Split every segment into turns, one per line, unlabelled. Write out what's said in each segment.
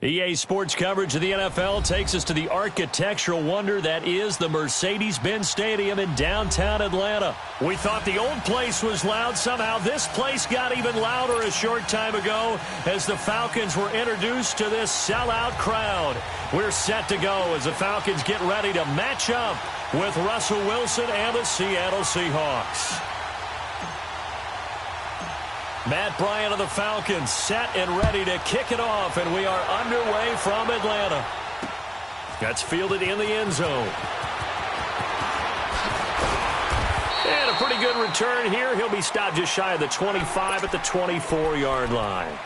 EA Sports coverage of the NFL takes us to the architectural wonder that is the Mercedes-Benz Stadium in downtown Atlanta. We thought the old place was loud. Somehow this place got even louder a short time ago as the Falcons were introduced to this sellout crowd. We're set to go as the Falcons get ready to match up with Russell Wilson and the Seattle Seahawks. Matt Bryant of the Falcons set and ready to kick it off, and we are underway from Atlanta. That's fielded in the end zone. And a pretty good return here. He'll be stopped just shy of the 25 at the 24-yard line.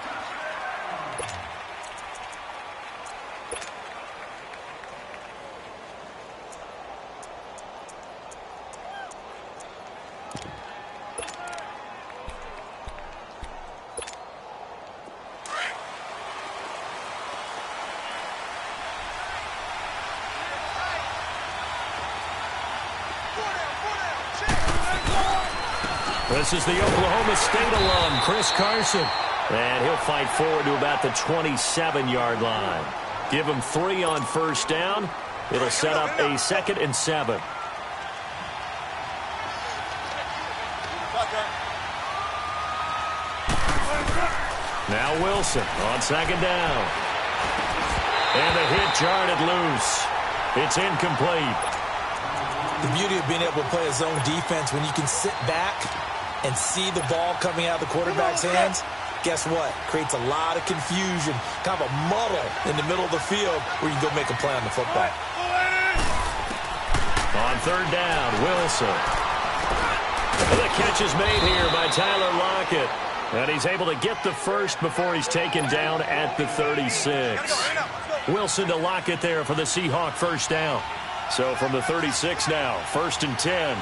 This is the Oklahoma State alum, Chris Carson. And he'll fight forward to about the 27-yard line. Give him 3 on first down. It'll set up a 2nd and 7. Now Wilson on 2nd down. And the hit jarred it loose. It's incomplete.
The beauty of being able to play a zone defense when you can sit back and see the ball coming out of the quarterback's hands, guess what? Creates a lot of confusion, kind of a muddle in the middle of the field where you can go make a play on the football.
On 3rd down, Wilson. The catch is made here by Tyler Lockett. And he's able to get the first before he's taken down at the 36. Wilson to Lockett there for the Seahawk first down. So from the 36 now, 1st and 10.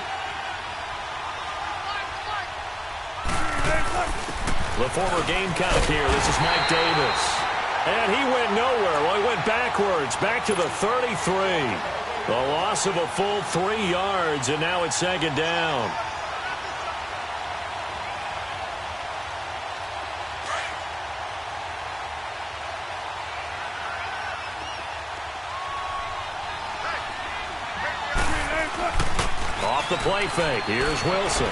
The former Gamecock here. This is Mike Davis. And he went nowhere. Well, he went backwards, back to the 33. The loss of a full 3 yards, and now it's 2nd down. Off the play fake. Here's Wilson.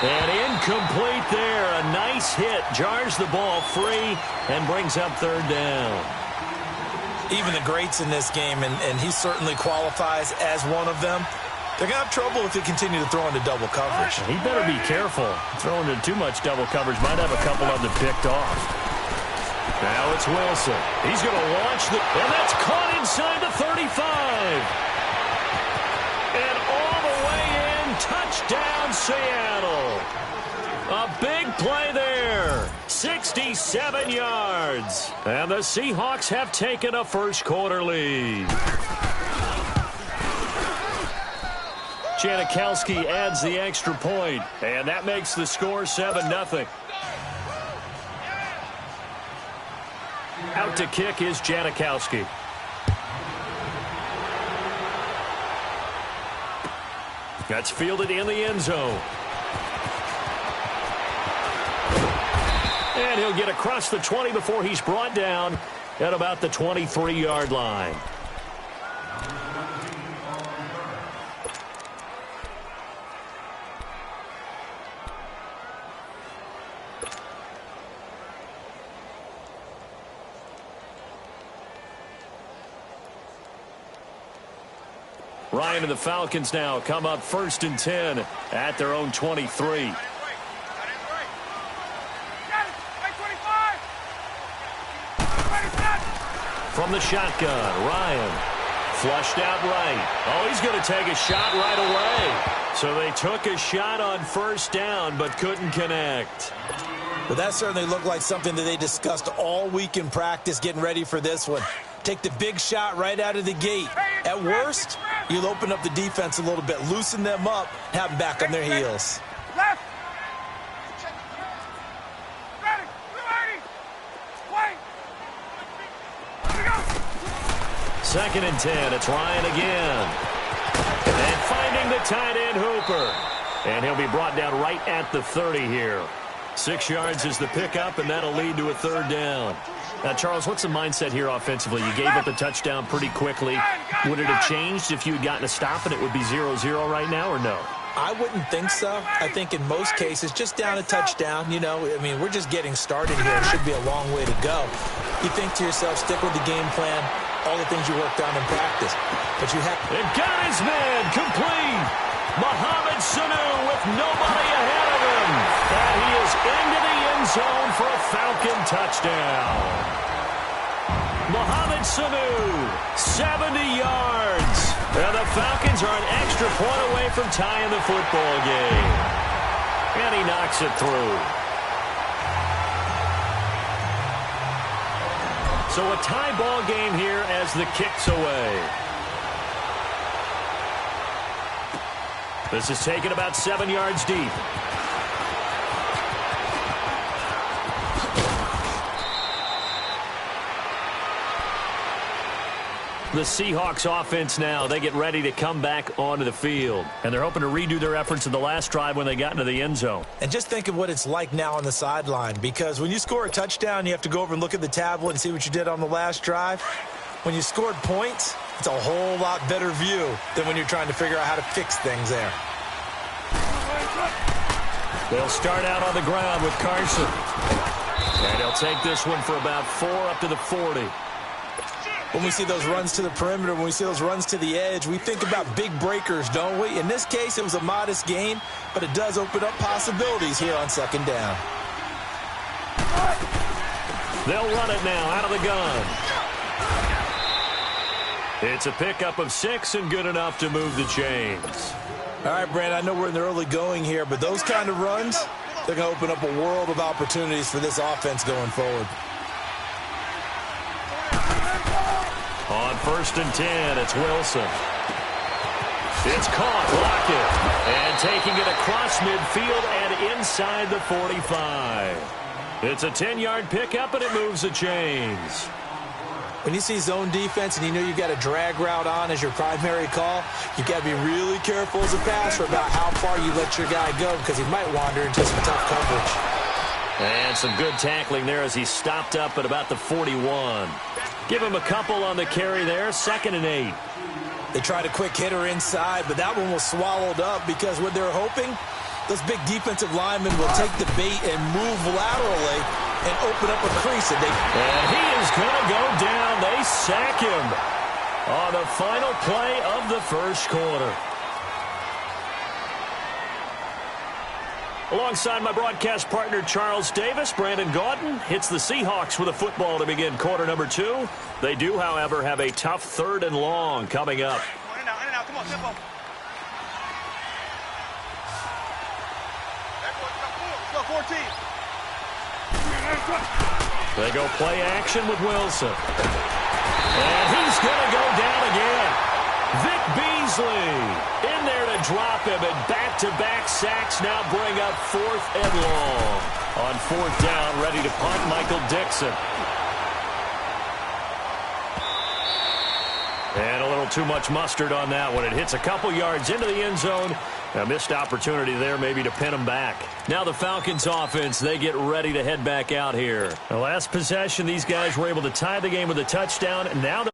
And incomplete there. A nice hit. Jars the ball free and brings up 3rd down.
Even the greats in this game, and he certainly qualifies as one of them, they're going to have trouble if they continue to throw into double coverage.
He better be careful. Throwing into too much double coverage might have a couple of them picked off. Now it's Wilson. He's going to launch and that's caught inside the 35. And all the way in, touchdown Seattle. A big play there. 67 yards. And the Seahawks have taken a first-quarter lead. Janikowski adds the extra point, and that makes the score 7-0. Out to kick is Janikowski. That's fielded in the end zone. And he'll get across the 20 before he's brought down at about the 23-yard line. Ryan and the Falcons now come up 1st and 10 at their own 23. From the shotgun, Ryan flushed out right. Oh, he's going to take a shot right away. So they took a shot on 1st down but couldn't connect.
But that certainly looked like something that they discussed all week in practice getting ready for this one. Take the big shot right out of the gate. At worst, you'll open up the defense a little bit, loosen them up, have them back on their heels.
2nd and 10. It's Ryan again. And finding the tight end Hooper. And he'll be brought down right at the 30 here. 6 yards is the pickup, and that'll lead to a third down. Now, Charles, what's the mindset here offensively? You gave up a touchdown pretty quickly. Would it have changed if you had gotten a stop and it would be 0-0 right now, or no?
I wouldn't think so. I think in most cases, just down a touchdown, you know, I mean, we're just getting started here. It should be a long way to go. You think to yourself, stick with the game plan, all the things you worked on in practice. But you have...
It got his man complete. Mohamed Sanu with nobody ahead of him. And he is into the end zone for a Falcon touchdown. Mohamed Sanu, 70 yards. And the Falcons are an extra point away from tying the football game. And he knocks it through. So a tie ball game here as the kick's away. This is taken about 7 yards deep. The Seahawks offense now, they get ready to come back onto the field. And they're hoping to redo their efforts in the last drive when they got into the end zone.
And just think of what it's like now on the sideline, because when you score a touchdown, you have to go over and look at the tablet and see what you did on the last drive. When you scored points, it's a whole lot better view than when you're trying to figure out how to fix things there.
They'll start out on the ground with Carson. And he'll take this one for about 4 up to the 40.
When we see those runs to the perimeter, when we see those runs to the edge, we think about big breakers, don't we? In this case, it was a modest gain, but it does open up possibilities here on second down.
They'll run it now out of the gun. It's a pickup of 6 and good enough to move the chains.
All right, Brandon, I know we're in the early going here, but those kind of runs, they're going to open up a world of opportunities for this offense going forward.
On 1st and 10, it's Wilson. It's caught, blocked it, and taking it across midfield and inside the 45. It's a 10-yard pickup, and it moves the chains.
When you see zone defense and you know you got a drag route on as your primary call, you got to be really careful as a passer about how far you let your guy go, because he might wander into some tough coverage.
And some good tackling there as he stopped up at about the 41. Give him a couple on the carry there, 2nd and 8.
They tried a quick hitter inside, but that one was swallowed up because what they're hoping, those big defensive linemen will take the bait and move laterally and open up a crease. And
he is going to go down. They sack him on the final play of the first quarter. Alongside my broadcast partner, Charles Davis, Brandon Gaudin hits the Seahawks with a football to begin quarter number 2. They do, however, have a tough 3rd and long coming up.
In and out. Come on, tempo. Let's go, 14.
They go play action with Wilson. And he's going to go down again. Vic Beasley in there to drop him, and back-to-back sacks now bring up 4th and long. On 4th down, ready to punt, Michael Dixon. And a little too much mustard on that one. It hits a couple yards into the end zone. A missed opportunity there maybe to pin them back. Now the Falcons offense, they get ready to head back out here. The last possession, these guys were able to tie the game with a touchdown, and now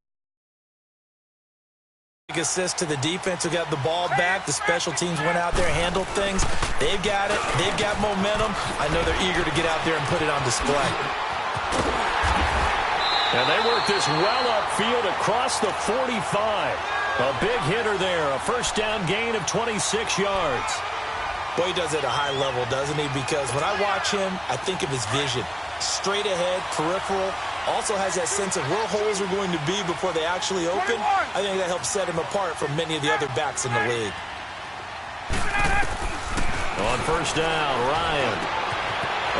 assist to the defense who got the ball back. The special teams went out there, handled things. They've got it. They've got momentum. I know they're eager to get out there and put it on display.
And they work this well upfield across the 45. A big hitter there. A 1st down gain of 26 yards.
Boy, he does it at a high level, doesn't he? Because when I watch him, I think of his vision. Straight ahead, peripheral. Also has that sense of where holes are going to be before they actually open. I think that helps set him apart from many of the other backs in the league.
On 1st down, Ryan.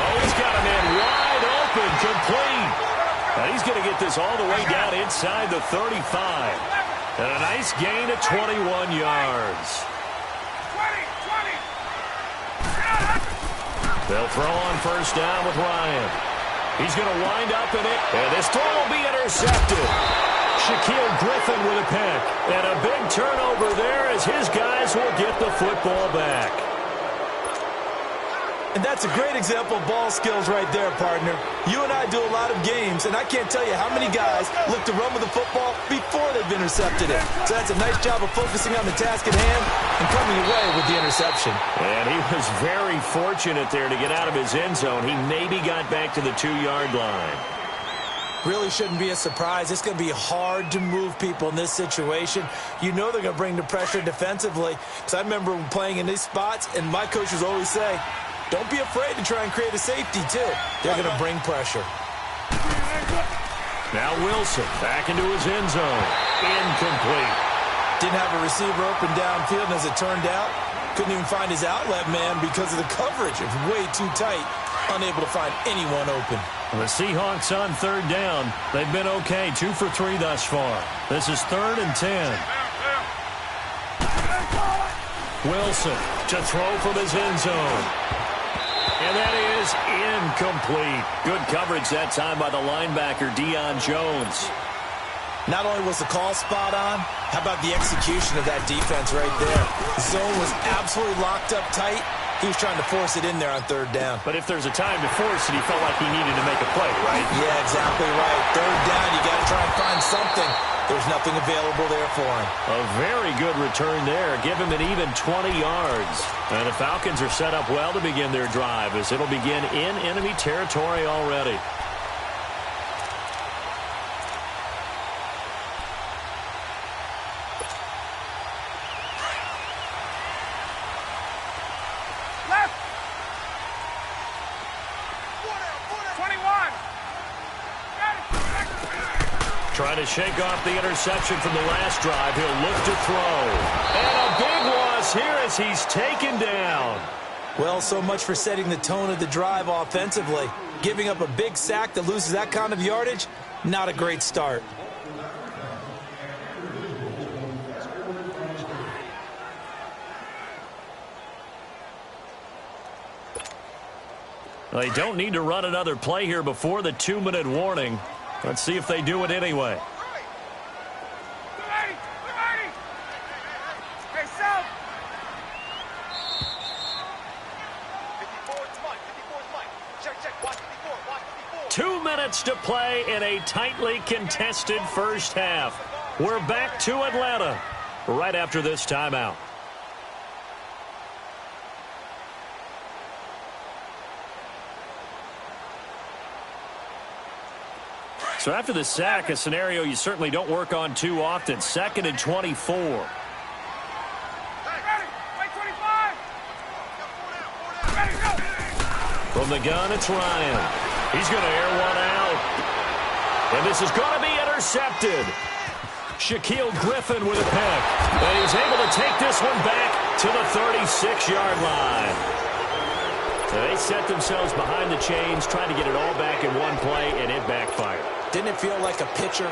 Oh, he's got a man wide open, complete. Now he's going to get this all the way down inside the 35. And a nice gain of 21 yards. They'll throw on 1st down with Ryan. He's going to wind up in it, and this throw will be intercepted. Shaquille Griffin with a pick, and a big turnover there as his guys will get the football back.
And that's a great example of ball skills right there, partner. You and I do a lot of games, and I can't tell you how many guys look to run with the football before they've intercepted it. So that's a nice job of focusing on the task at hand and coming away with the interception.
And he was very fortunate there to get out of his end zone. He maybe got back to the 2-yard line.
Really shouldn't be a surprise. It's going to be hard to move people in this situation. You know they're going to bring the pressure defensively. Because I remember playing in these spots, and my coaches always say, don't be afraid to try and create a safety, too. They're going to bring pressure.
Now Wilson back into his end zone. Incomplete.
Didn't have a receiver open downfield, and as it turned out, couldn't even find his outlet man because of the coverage. It was way too tight. Unable to find anyone open.
The Seahawks on 3rd down. They've been okay. 2 for 3 thus far. This is 3rd and 10. Wilson to throw from his end zone. And that is incomplete. Good coverage that time by the linebacker, Deion Jones.
Not only was the call spot on, how about the execution of that defense right there? The zone was absolutely locked up tight. He was trying to force it in there on 3rd down.
But if there's a time to force it, he felt like he needed to make a play, right?
Yeah, exactly right. 3rd down, you got to try and find something. There's nothing available there for him.
A very good return there. Give him an even 20 yards. And the Falcons are set up well to begin their drive as it'll begin in enemy territory already. Trying to shake off the interception from the last drive. He'll look to throw. And a big loss here as he's taken down.
Well, so much for setting the tone of the drive offensively. Giving up a big sack that loses that kind of yardage, not a great start.
They don't need to run another play here before the 2-minute warning. Let's see if they do it anyway.
Hey, Sal.
2 minutes to play in a tightly contested first half. We're back to Atlanta right after this timeout. So after the sack, a scenario you certainly don't work on too often. 2nd and 24. From the gun, it's Ryan. He's going to air one out. And this is going to be intercepted. Shaquille Griffin with a pick. And he's able to take this one back to the 36-yard line. So they set themselves behind the chains, trying to get it all back in one play, and it backfired.
Didn't it feel like a pitcher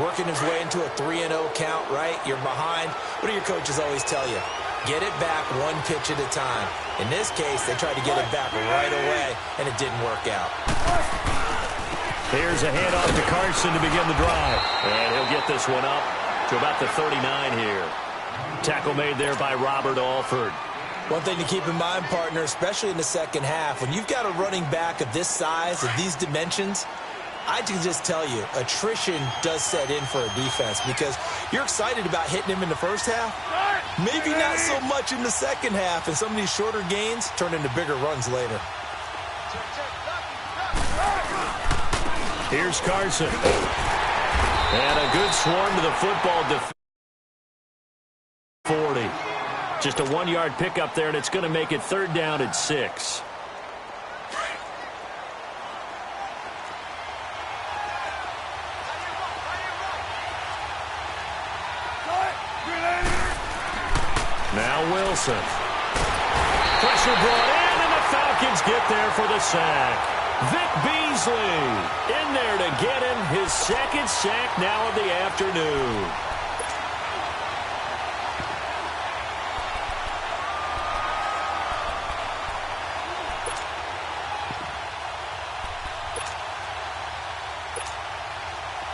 working his way into a 3-0 count, right? You're behind. What do your coaches always tell you? Get it back one pitch at a time. In this case, they tried to get it back right away, and it didn't work out.
Here's a handoff to Carson to begin the drive. And he'll get this one up to about the 39 here. Tackle made there by Robert Alford.
One thing to keep in mind, partner, especially in the second half, when you've got a running back of this size, of these dimensions, I can just tell you, attrition does set in for a defense because you're excited about hitting him in the first half. Maybe not so much in the second half, and some of these shorter gains turn into bigger runs later.
Here's Carson. And a good swarm to the football defense. 40. Just a 1-yard pickup there, and it's going to make it 3rd down and 6. Now Wilson. Pressure brought in, and the Falcons get there for the sack. Vic Beasley in there to get him his 2nd sack now of the afternoon.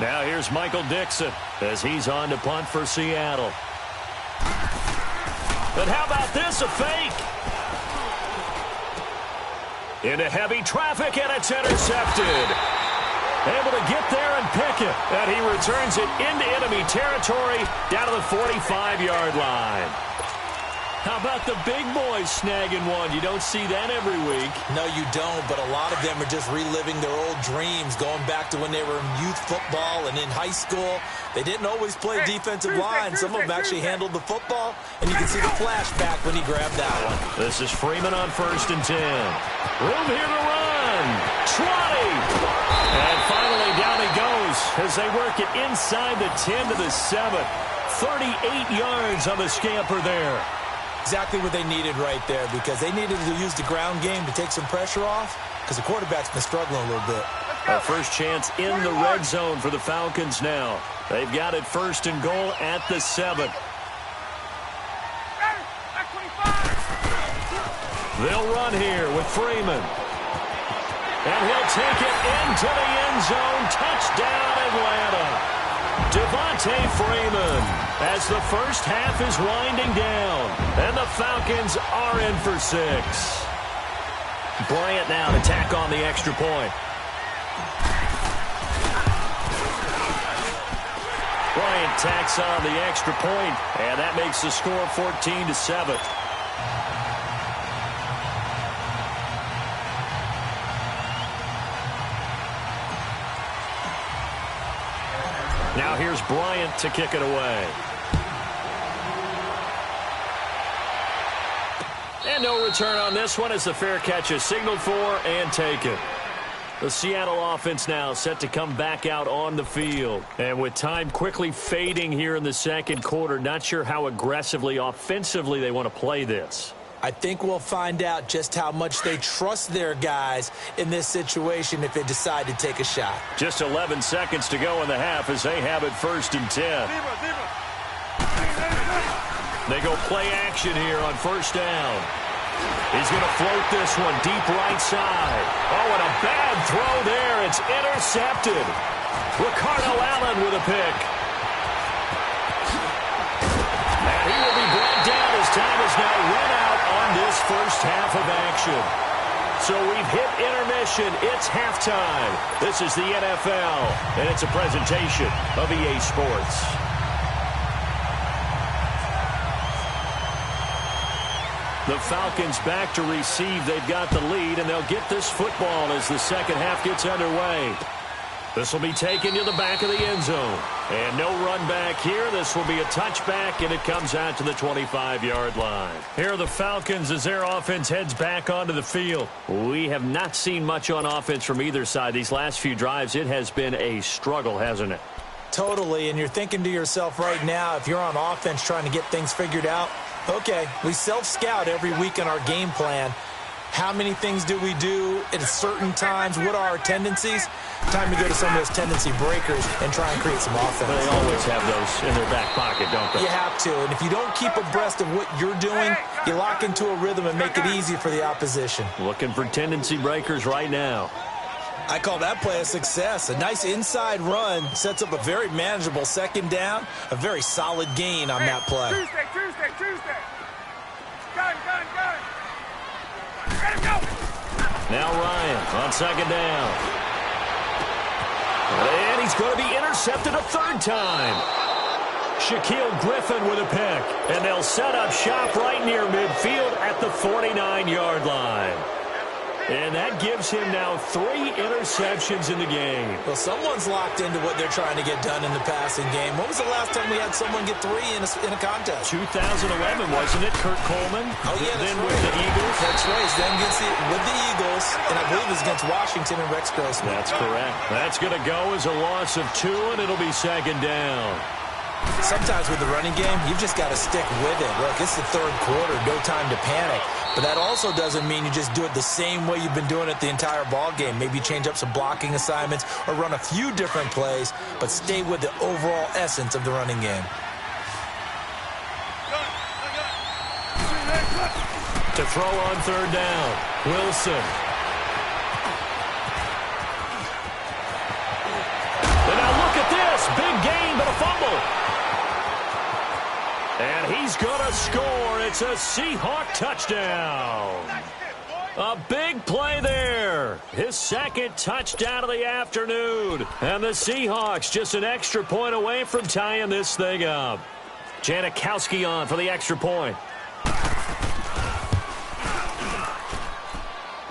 Now here's Michael Dixon as he's on to punt for Seattle. But how about this, a fake? Into heavy traffic, and it's intercepted. Able to get there and pick it. And he returns it into enemy territory down to the 45-yard line. How about the big boys snagging one? You don't see that every week.
No, you don't, but a lot of them are just reliving their old dreams, going back to when they were in youth football and in high school. They didn't always play defensive line. Some of them actually handled the football, and you can see the flashback when he grabbed that one.
This is Freeman on 1st and 10. Room here to run. 20. And finally down he goes as they work it inside the 10 to the 7. 38 yards on the scamper there.
Exactly what they needed right there, because they needed to use the ground game to take some pressure off, because the quarterback's been struggling a little bit.
A first chance in the red zone for the Falcons now. They've got it 1st and goal at the 7. They'll run here with Freeman. And he'll take it into the end zone. Touchdown, Atlanta. Devontae Freeman as the first half is winding down. And the Falcons are in for 6. Bryant now to tack on the extra point. Bryant tacks on the extra point, and that makes the score 14-7. Now here's Bryant to kick it away. And no return on this one as the fair catch is signaled for and taken. The Seattle offense now set to come back out on the field. And with time quickly fading here in the second quarter, not sure how aggressively, offensively they want to play this.
I think we'll find out just how much they trust their guys in this situation if they decide to take a shot.
Just 11 seconds to go in the half as they have it 1st and 10. They go play action here on 1st down. He's going to float this one deep right side. Oh, and a bad throw there. It's intercepted. Ricardo Allen with a pick. And he will be brought down as time is now run out on this first half of action. So we've hit intermission. It's halftime. This is the NFL, and it's a presentation of EA Sports. The Falcons back to receive. They've got the lead, and they'll get this football as the second half gets underway. This will be taken to the back of the end zone. And no run back here. This will be a touchback, and it comes out to the 25-yard line. Here are the Falcons as their offense heads back onto the field. We have not seen much on offense from either side. These last few drives, it has been a struggle, hasn't it?
Totally, and you're thinking to yourself right now, if you're on offense trying to get things figured out, okay, we self-scout every week in our game plan. How many things do we do at certain times? What are our tendencies? Time to go to some of those tendency breakers and try and create some offense.
But they always have those in their back pocket, don't they?
You have to, and if you don't keep abreast of what you're doing, you lock into a rhythm and make it easy for the opposition.
Looking for tendency breakers right now.
I call that play a success. A nice inside run sets up a very manageable second down, a very solid gain on that play.
Tuesday. Gun. Let him go.
Now Ryan on second down. And he's going to be intercepted a third time. Shaquille Griffin with a pick. And they'll set up shop right near midfield at the 49-yard line. And that gives him now 3 interceptions in the game.
Well, someone's locked into what they're trying to get done in the passing game. When was the last time we had someone get 3 in a contest?
2011, wasn't it? Kurt Coleman?
Oh, yeah,
Then with the Eagles?
That's right. Then with the Eagles, and I believe it was against Washington and Rex Grossman.
That's correct. That's going to go as a loss of 2, and it'll be second down.
Sometimes with the running game, you've just got to stick with it. Look, it's the third quarter, no time to panic. But that also doesn't mean you just do it the same way you've been doing it the entire ball game. Maybe change up some blocking assignments or run a few different plays, but stay with the overall essence of the running game.
To throw on third down, Wilson. And now look at this, big gain, but a fumble. And he's going to score. It's a Seahawk touchdown. A big play there. His second touchdown of the afternoon. And the Seahawks just an extra point away from tying this thing up. Janikowski on for the extra point.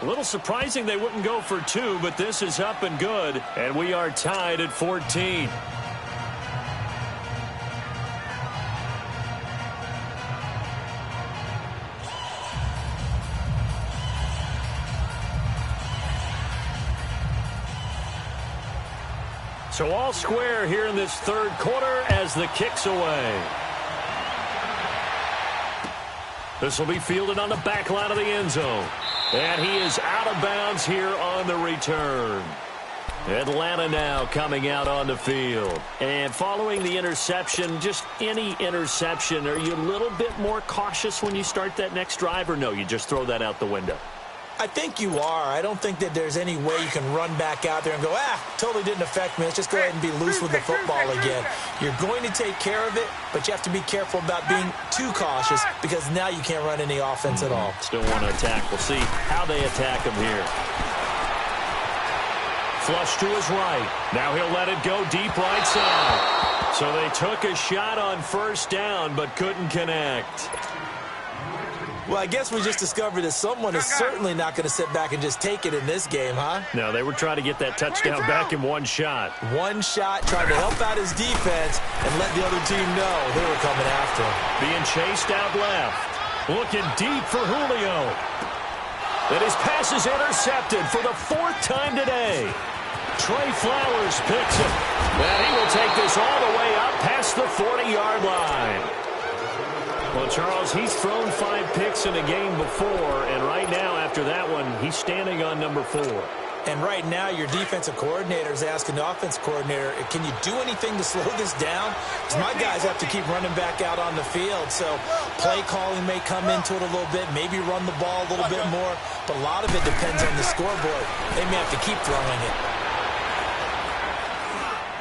A little surprising they wouldn't go for two, but this is up and good. And we are tied at 14. So all square here in this third quarter as the kick's away. This will be fielded on the back line of the end zone. And he is out of bounds here on the return. Atlanta now coming out on the field. And following the interception, just any interception, are you a little bit more cautious when you start that next drive, or no, you just throw that out the window?
I think you are. I don't think that there's any way you can run back out there and go, totally didn't affect me. Let's just go ahead and be loose with the football again. You're going to take care of it, but you have to be careful about being too cautious because now you can't run any offense at all.
Still want to attack. We'll see how they attack him here. Flush to his right. Now he'll let it go deep right side. So they took a shot on first down but couldn't connect.
Well, I guess we just discovered that someone is certainly not going to sit back and just take it in this game, huh?
No, they were trying to get that touchdown back in one shot.
One shot, trying to help out his defense and let the other team know they were coming after him.
Being chased out left. Looking deep for Julio. And his pass is intercepted for the fourth time today. Trey Flowers picks it. And he will take this all the way up past the 40-yard line. Well, Charles, he's thrown 5 picks in a game before, and right now, after that one, he's standing on number 4.
And right now, your defensive coordinator is asking the offense coordinator, can you do anything to slow this down? Because my guys have to keep running back out on the field, so play calling may come into it a little bit, maybe run the ball a little bit more, but a lot of it depends on the scoreboard. They may have to keep throwing it.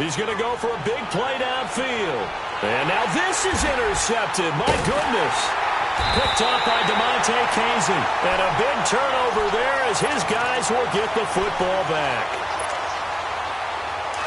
He's going to go for a big play downfield. And now this is intercepted. My goodness. Picked off by DeMonte Casey. And a big turnover there as his guys will get the football back.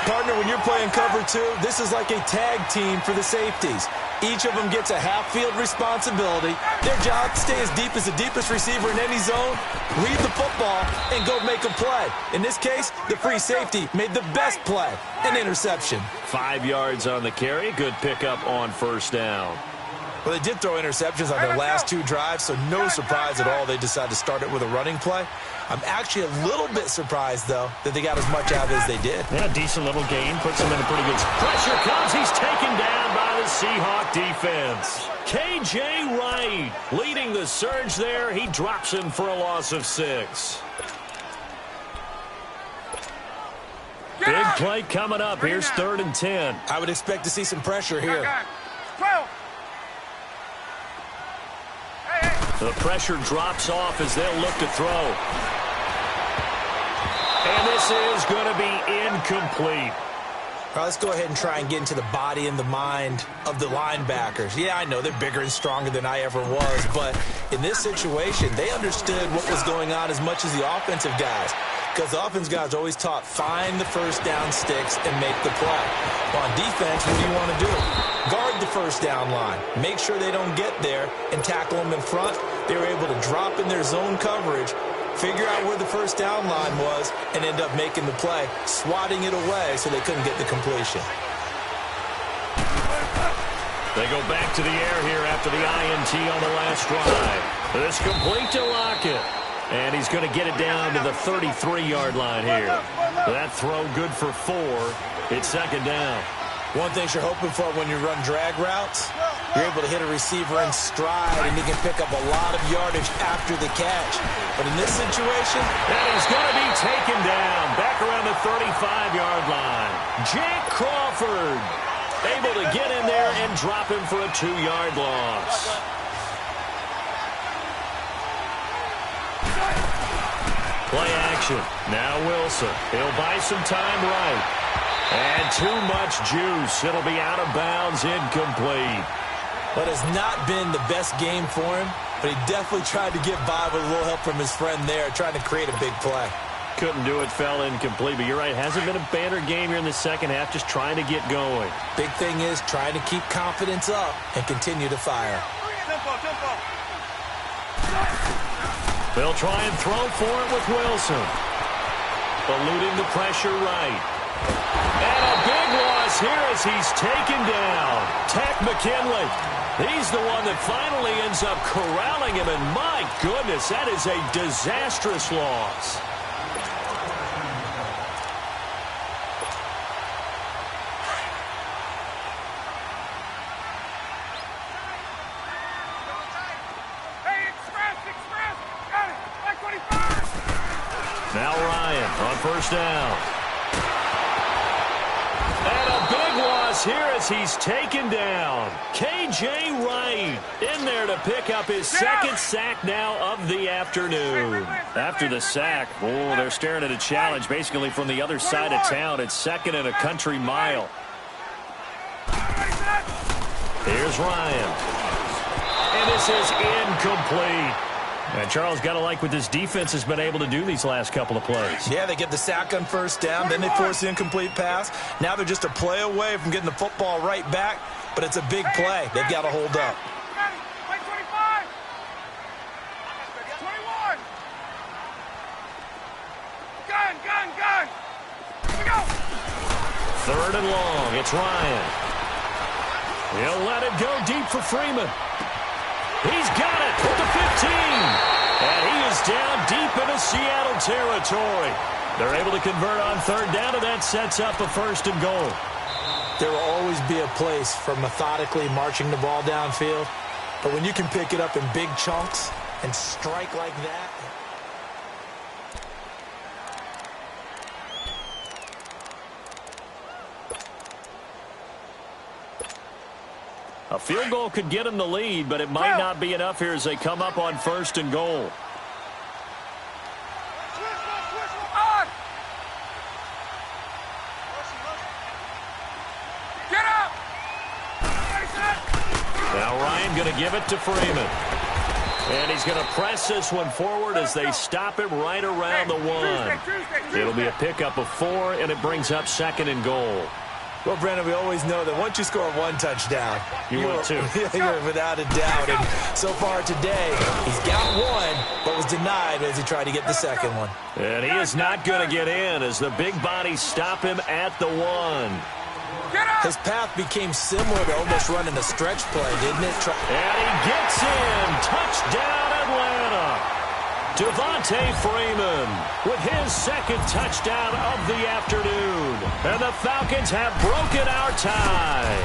Partner, when you're playing cover 2, this is like a tag team for the safeties. Each of them gets a half-field responsibility. Their job, stay as deep as the deepest receiver in any zone, read the football, and go make a play. In this case, the free safety made the best play, an interception.
5 yards on the carry. Good pickup on first down.
Well, they did throw interceptions on their last 2 drives, so no surprise at all they decided to start it with a running play. I'm actually a little bit surprised, though, that they got as much out of it as they did.
Yeah, decent little gain. Puts them in a pretty good... Pressure comes. He's taken down by the Seahawk defense. K.J. Wright leading the surge there. He drops him for a loss of 6. Big play coming up. Here's 3rd and 10.
I would expect to see some pressure here.
The pressure drops off as they'll look to throw. And this is going to be incomplete.
All right, let's go ahead and try and get into the body and the mind of the linebackers. Yeah, I know they're bigger and stronger than I ever was, but in this situation, they understood what was going on as much as the offensive guys. Because the offense guys are always taught, find the first down sticks and make the play. Well, on defense, what do you want to do? Guard the first down line. Make sure they don't get there and tackle them in front. They were able to drop in their zone coverage, figure out where the first down line was, and end up making the play, swatting it away so they couldn't get the completion.
They go back to the air here after the INT on the last drive. This complete to Lockett. And he's going to get it down to the 33-yard line here. That throw good for 4. It's 2nd down.
One thing you're hoping for when you run drag routes, you're able to hit a receiver in stride, and he can pick up a lot of yardage after the catch. But in this situation,
and he's going to be taken down back around the 35-yard line. Jake Crawford able to get in there and drop him for a 2-yard loss. Play action. Now Wilson. He'll buy some time right. And too much juice. It'll be out of bounds, incomplete.
But it's not been the best game for him. but he definitely tried to get by with a little help from his friend there, trying to create a big play.
Couldn't do it, fell incomplete, but you're right. Hasn't been a banner game here in the second half, just trying to get going.
Big thing is trying to keep confidence up and continue to fire.
Tempo.
They'll try and throw for it with Wilson. Eluding the pressure right. And a big loss here as he's taken down. Tech McKinley. He's the one that finally ends up corralling him, and my goodness, that is a disastrous loss. Now Ryan on first down. And a big loss here as he's taken down. K.J. Wright in there to pick up his second sack now of the afternoon. After the sack, they're staring at a challenge basically from the other side of town. It's second and a country mile. Here's Ryan. And this is incomplete. And Charles, got to like what this defense has been able to do these last couple of plays.
Yeah, they get the sack on first down, then they force the incomplete pass. Now they're just a play away from getting the football right back, but it's a big play. They've got to hold up.
Gun. Here we go.
Third and long. It's Ryan. He'll let it go deep for Freeman. He's got it at the 15. And he is down deep into Seattle territory. They're able to convert on third down, and that sets up a first and goal.
There will always be a place for methodically marching the ball downfield. But when you can pick it up in big chunks and strike like that...
A field goal could get them the lead, but it might not be enough here as they come up on first and goal.
Get up!
Now Ryan going to give it to Freeman. And he's going to press this one forward as they stop him right around the one. It'll be a pickup of 4, and it brings up second and goal.
Well, Brandon, we always know that once you score one touchdown,
you're
without a doubt. And so far today, he's got one, but was denied as he tried to get the second one.
And he is not going to get in as the big bodies stop him at the 1.
His path became similar to almost running a stretch play, didn't it?
And he gets in. Touchdown, Atlanta. Devontae Freeman with his second touchdown of the afternoon. And the Falcons have broken our tie.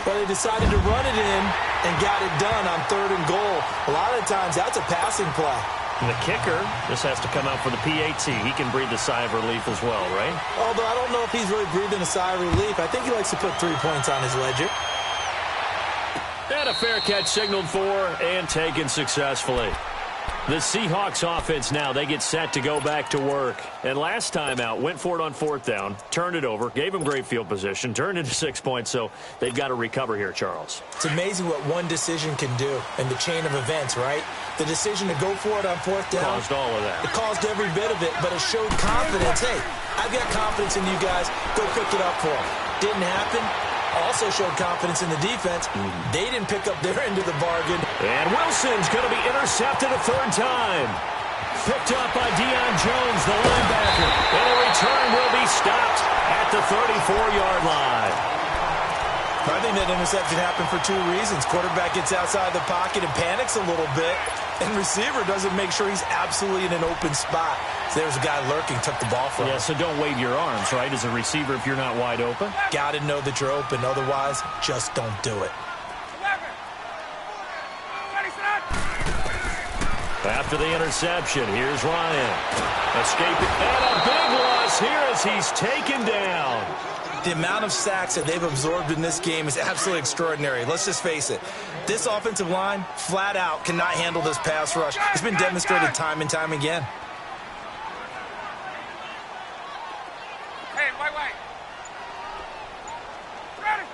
But they decided to run it in and got it done on third and goal. A lot of times that's a passing play.
And the kicker just has to come out for the PAT. He can breathe a sigh of relief as well, right?
Although I don't know if he's really breathing a sigh of relief. I think he likes to put 3 points on his ledger.
And a fair catch signaled for and taken successfully. The Seahawks offense now, they get set to go back to work. And last time out, went for it on fourth down, turned it over, gave them great field position, turned into 6 points, so they've got to recover here, Charles.
It's amazing what one decision can do in the chain of events, right? The decision to go for it on fourth down.
Caused all of that.
It caused every bit of it, but it showed confidence. Hey, I've got confidence in you guys. Go pick it up for them. Didn't happen. Also showed confidence in the defense. They didn't pick up their end of the bargain.
And Wilson's going to be intercepted a third time. Picked up by Deion Jones, the linebacker. And a return will be stopped at the 34-yard line.
I think that interception happened for 2 reasons. Quarterback gets outside the pocket and panics a little bit. And receiver doesn't make sure he's absolutely in an open spot. So there's a guy lurking, took the ball from him.
Yeah, so don't wave your arms, right, as a receiver if you're not wide open.
Got to know that you're open. Otherwise, just don't do it.
After the interception, here's Ryan. Escaping. And a big loss here as he's taken down.
The amount of sacks that they've absorbed in this game is absolutely extraordinary. Let's just face it. This offensive line, flat out, cannot handle this pass rush. It's been demonstrated time and time again.
Hey, wait. Ready,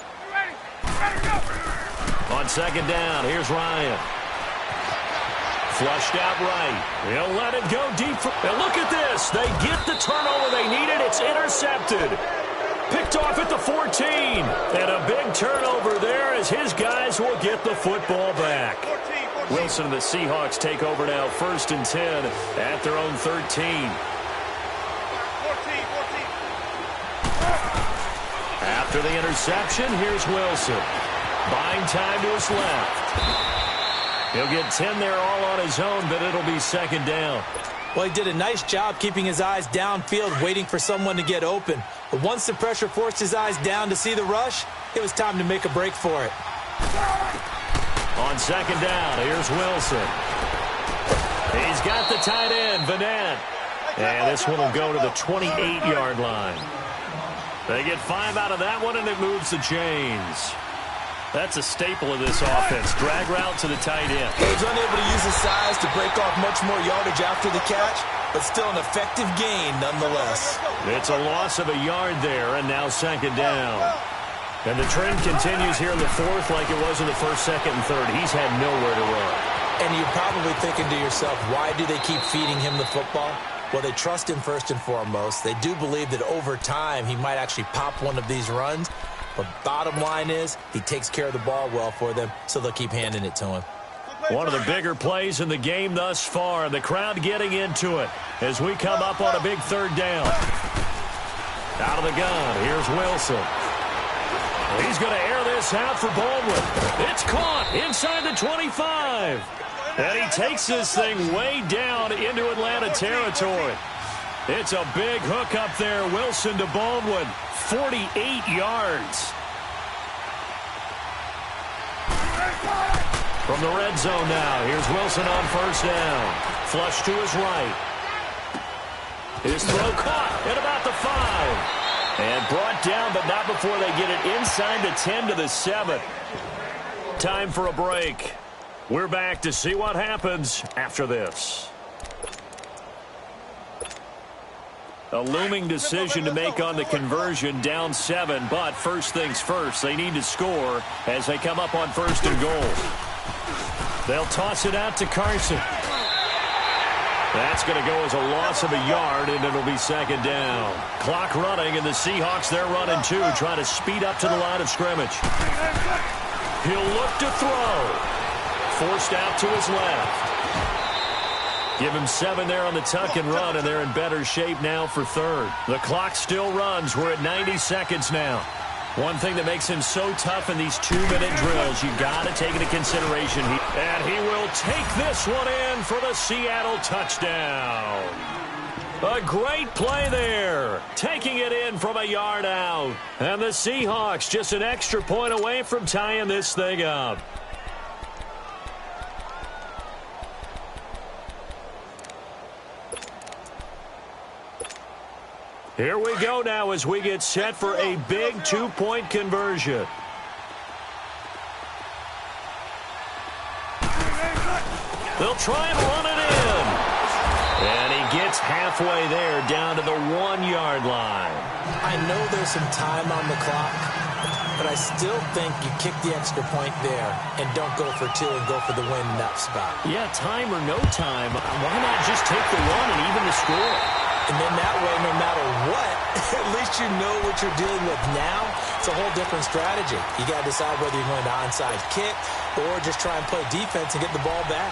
go.
On second down, here's Ryan. Flushed out right. He'll let it go deep. And look at this. They get the turnover they needed. It's intercepted. Picked off at the 14. And a big turnover there as his guys will get the football back. Wilson and the Seahawks take over now, 1st and 10 at their own 13. After the interception, here's Wilson. Buying time to his left. He'll get 10 there all on his own, but it'll be 2nd down.
Well, he did a nice job keeping his eyes downfield, waiting for someone to get open. But once the pressure forced his eyes down to see the rush, it was time to make a break for it.
On 2nd down, here's Wilson. He's got the tight end, Vanette. And this one will go to the 28-yard line. They get 5 out of that one, and it moves the chains. That's a staple of this offense. Drag route to the tight end.
He was unable to use his size to break off much more yardage after the catch, but still an effective gain nonetheless.
It's a loss of a yard there, and now 2nd down. And the trend continues here in the 4th like it was in the 1st, 2nd, and 3rd. He's had nowhere to run.
And you're probably thinking to yourself, why do they keep feeding him the football? Well, they trust him first and foremost. They do believe that over time he might actually pop one of these runs. But bottom line is he takes care of the ball well for them, so they'll keep handing it to him.
One of the bigger plays in the game thus far. The crowd getting into it as we come up on a big 3rd down. Out of the gun, here's Wilson. He's going to air this out for Baldwin. It's caught inside the 25. And he takes this thing way down into Atlanta territory. It's a big hook up there. Wilson to Baldwin. 48 yards. From the red zone now, here's Wilson on 1st down. Flush to his right. His throw caught at about the 5. And brought down, but not before they get it inside the 10 to the 7. Time for a break. We're back to see what happens after this. A looming decision to make on the conversion, down 7, but first things first, they need to score as they come up on 1st and goal. They'll toss it out to Carson. That's going to go as a loss of a yard, and it'll be 2nd down. Clock running, and the Seahawks, they're running too, trying to speed up to the line of scrimmage. He'll look to throw. Forced out to his left. Give him 7 there on the tuck and run, and they're in better shape now for 3rd. The clock still runs. We're at 90 seconds now. One thing that makes him so tough in these 2-minute drills, you got to take into consideration. And he will take this one in for the Seattle touchdown. A great play there, taking it in from a yard out. And the Seahawks just an extra point away from tying this thing up. Here we go now as we get set for a big 2-point conversion. They'll try and run it in. And he gets halfway there down to the 1-yard line.
I know there's some time on the clock, but I still think you kick the extra point there and don't go for 2 and go for the win in that spot.
Yeah, time or no time, why not just take the run and even the score?
And then that way, no matter what, at least you know what you're dealing with now. It's a whole different strategy. You got to decide whether you're going to onside kick or just try and play defense and get the ball back.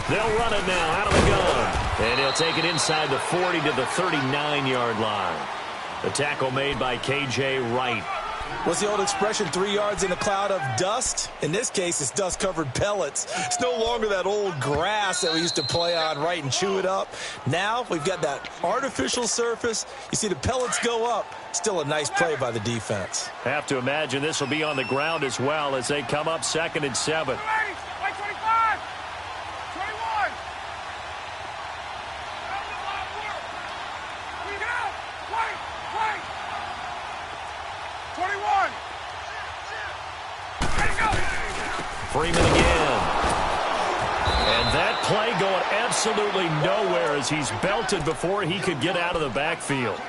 They'll run it now out of the gun. And he'll take it inside the 40 to the 39-yard line. The tackle made by K.J. Wright.
What's the old expression, 3 yards in a cloud of dust? In this case, it's dust-covered pellets. It's no longer that old grass that we used to play on, right, and chew it up. Now we've got that artificial surface. You see the pellets go up. Still a nice play by the defense.
Have to imagine this will be on the ground as well as they come up 2nd and 7. Freeman again. And that play going absolutely nowhere as he's belted before he could get out of the backfield.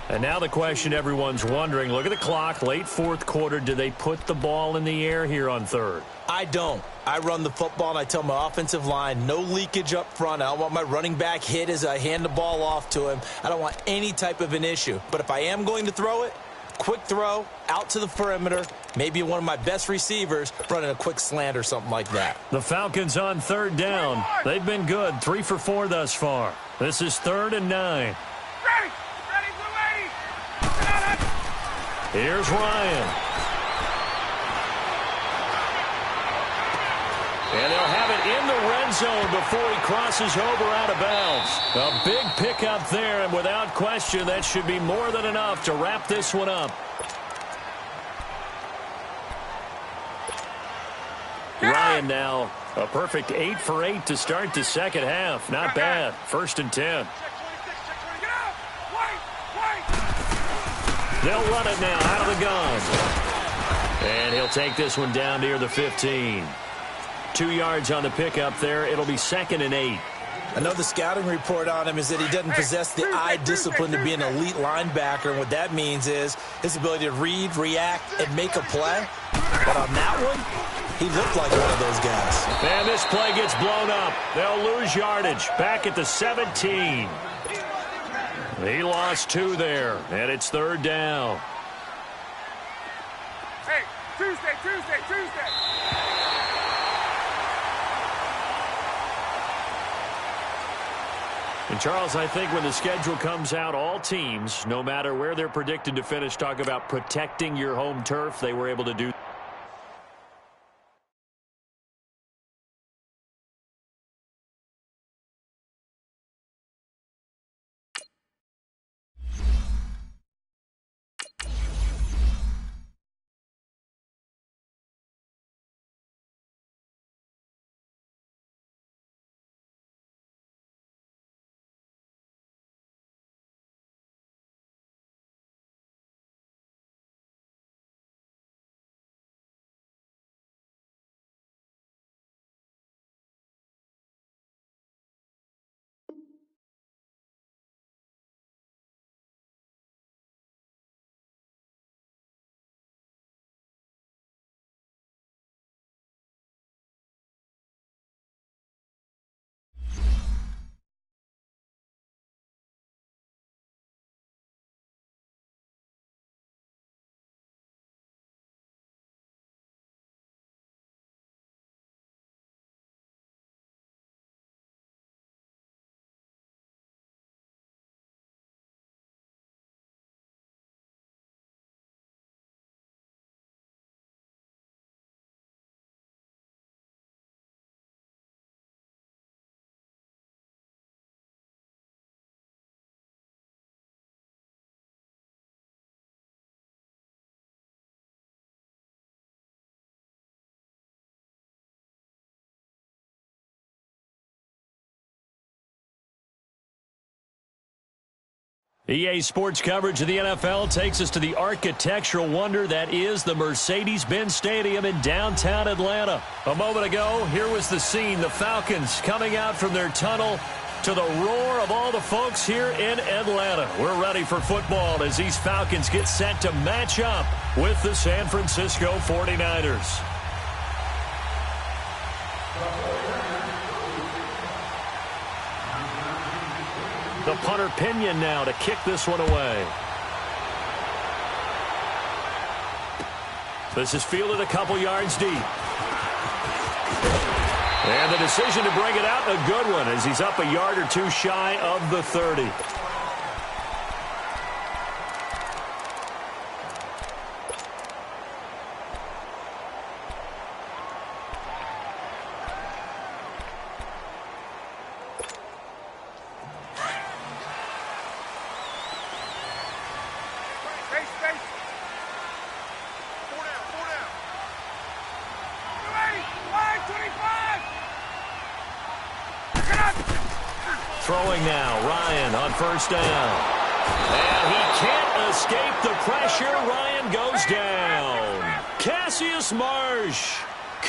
And now the question everyone's wondering, look at the clock, late fourth quarter, do they put the ball in the air here on third?
I don't. I run the football, and I tell my offensive line, no leakage up front. I don't want my running back hit as I hand the ball off to him. I don't want any type of an issue. But if I am going to throw it, quick throw, out to the perimeter, maybe one of my best receivers running a quick slant or something like that.
The Falcons on third down. They've been good, 3 for 4 thus far. This is 3rd and 9.
Ready! Ready, Blue 80!
Here's Ryan. And they'll have it in the red zone before he crosses over out of bounds. A big pickup there, and without question, that should be more than enough to wrap this one up. Ryan now a perfect 8 for 8 to start the second half. Not bad. 1st and 10.
Check 26, check 20. Get out! Wait!
They'll run it now out of the gun. And he'll take this one down near the 15. 2 yards on the pickup there. It'll be 2nd and 8.
I know the scouting report on him is that he doesn't possess the eye discipline to be an elite linebacker. And what that means is his ability to read, react, and make a play. But on that one, he looked like one of those guys.
And this play gets blown up. They'll lose yardage. Back at the 17. He lost 2 there, and it's 3rd down.
Hey, Tuesday.
And, Charles, I think when the schedule comes out, all teams, no matter where they're predicted to finish, talk about protecting your home turf. They were able to do. EA Sports coverage of the NFL takes us to the architectural wonder that is the Mercedes-Benz Stadium in downtown Atlanta. A moment ago, here was the scene. The Falcons coming out from their tunnel to the roar of all the folks here in Atlanta. We're ready for football as these Falcons get set to match up with the San Francisco 49ers. The punter Pinion now to kick this one away. This is fielded a couple yards deep. And the decision to bring it out, a good one, as he's up a yard or two shy of the 30. Throwing now, Ryan on first down. And he can't escape the pressure. Ryan goes down. Cassius Marsh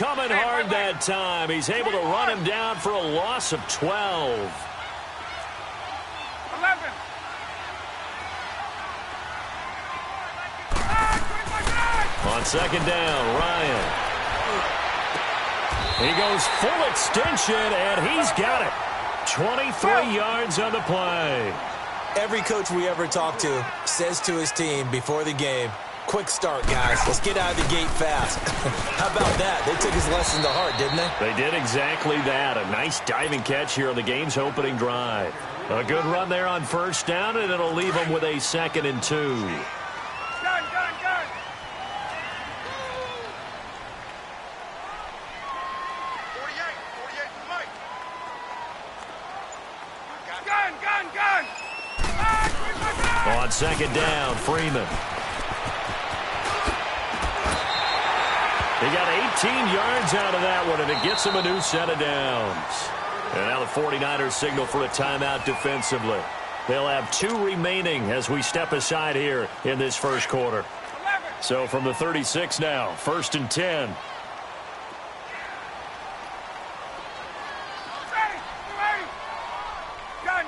coming hard that time. He's able to run him down for a loss of 12.
11.
On second down, Ryan. He goes full extension, and he's got it. 23 yards on the play.
Every coach we ever talk to says to his team before the game, quick start, guys. Let's get out of the gate fast. How about that? They took his lesson to heart, didn't they?
They did exactly that. A nice diving catch here on the game's opening drive. A good run there on first down, and it'll leave them with a 2nd and 2.
Gun. 48 Mike. Gun.
On second down, Freeman. He got 18 yards out of that one, and it gets him a new set of downs. And now the 49ers signal for a timeout defensively. They'll have 2 remaining as we step aside here in this first quarter.
11.
So from the 36 now, 1st and 10.
Ready. Gun.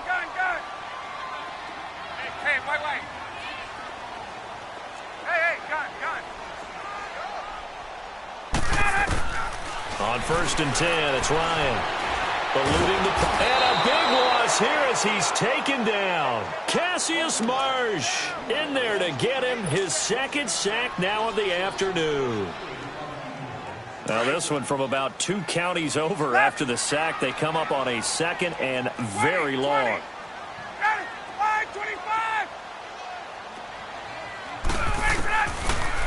Hey, wait. Hey, gun.
On 1st and 10, it's Ryan. Eluding the... And a big loss here as he's taken down. Cassius Marsh in there to get him his 2nd sack now of the afternoon. Now this one from about 2 counties over after the sack. They come up on a 2nd and very long.
Ready. 25.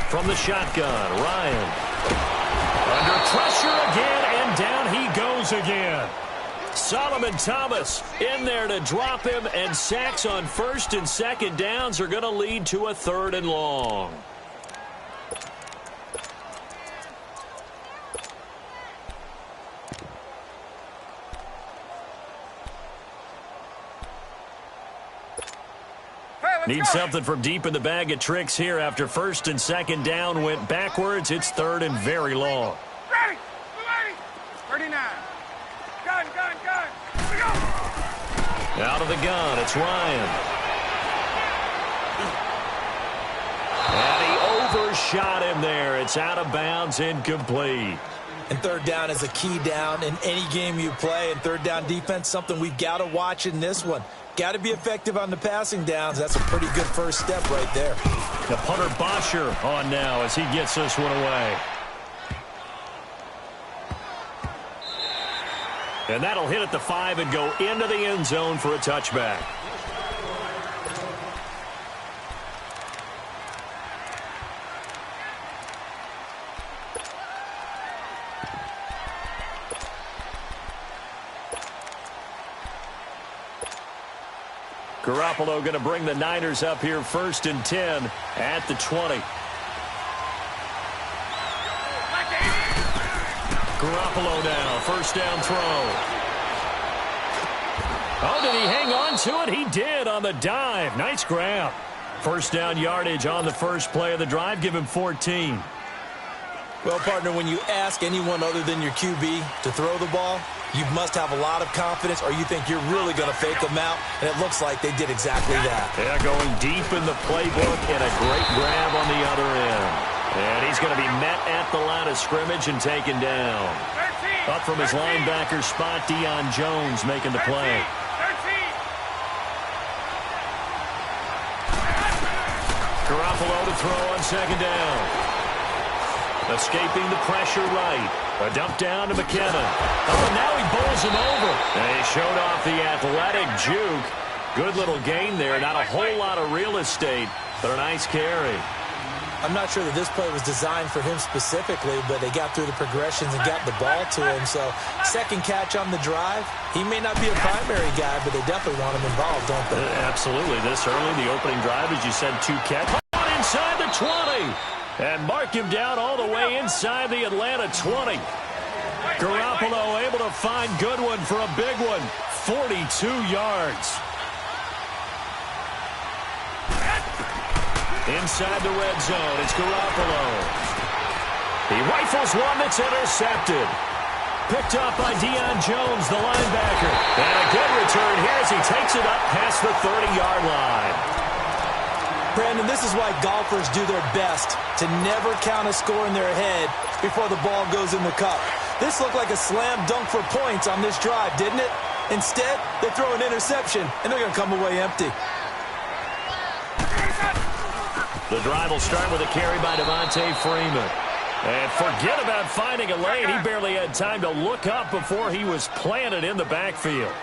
From the shotgun, Ryan. Under pressure again, and down he goes again. Solomon Thomas in there to drop him, and sacks on 1st and 2nd downs are going to lead to a 3rd and long. Need something from deep in the bag of tricks here after 1st and 2nd down went backwards. It's 3rd and very long.
Ready. 39. Gun. Here we go.
Out of the gun, it's Ryan. And he overshot him there. It's out of bounds, incomplete.
And 3rd down is a key down in any game you play. And 3rd down defense, something we've got to watch in this one. Got to be effective on the passing downs. That's a pretty good first step right there.
The punter Bosher on now as he gets this one away. And that'll hit at the 5 and go into the end zone for a touchback. Garoppolo going to bring the Niners up here 1st and 10 at the 20. Garoppolo now, 1st down throw. Oh, did he hang on to it? He did on the dive. Nice grab. 1st down yardage on the first play of the drive. Give him 14.
Well, partner, when you ask anyone other than your QB to throw the ball, you must have a lot of confidence, or you think you're really going to fake them out, and it looks like they did exactly that.
Yeah, going deep in the playbook and a great grab on the other end. And he's going to be met at the line of scrimmage and taken down.
13.
Up from his linebacker spot, Deion Jones making the play.
13.
Garoppolo to throw on 2nd down. Escaping the pressure right. A dump down to McKinnon. Oh, now he bowls him over. And he showed off the athletic juke. Good little gain there. Not a whole lot of real estate, but a nice carry.
I'm not sure that this play was designed for him specifically, but they got through the progressions and got the ball to him. So, 2nd catch on the drive. He may not be a primary guy, but they definitely want him involved, don't they?
Absolutely. This early, the opening drive, as you said, 2 catches. Inside the 20. And mark him down all the way inside the Atlanta 20. Garoppolo able to find Goodwin for a big one. 42 yards. Inside the red zone, it's Garoppolo. He rifles one that's intercepted. Picked up by Deion Jones, the linebacker. And a good return here as he takes it up past the 30-yard line.
Brandon, this is why golfers do their best to never count a score in their head before the ball goes in the cup. This looked like a slam dunk for points on this drive, didn't it? Instead, they throw an interception, and they're going to come away empty.
The drive will start with a carry by Devontae Freeman. And forget about finding a lane. He barely had time to look up before he was planted in the backfield.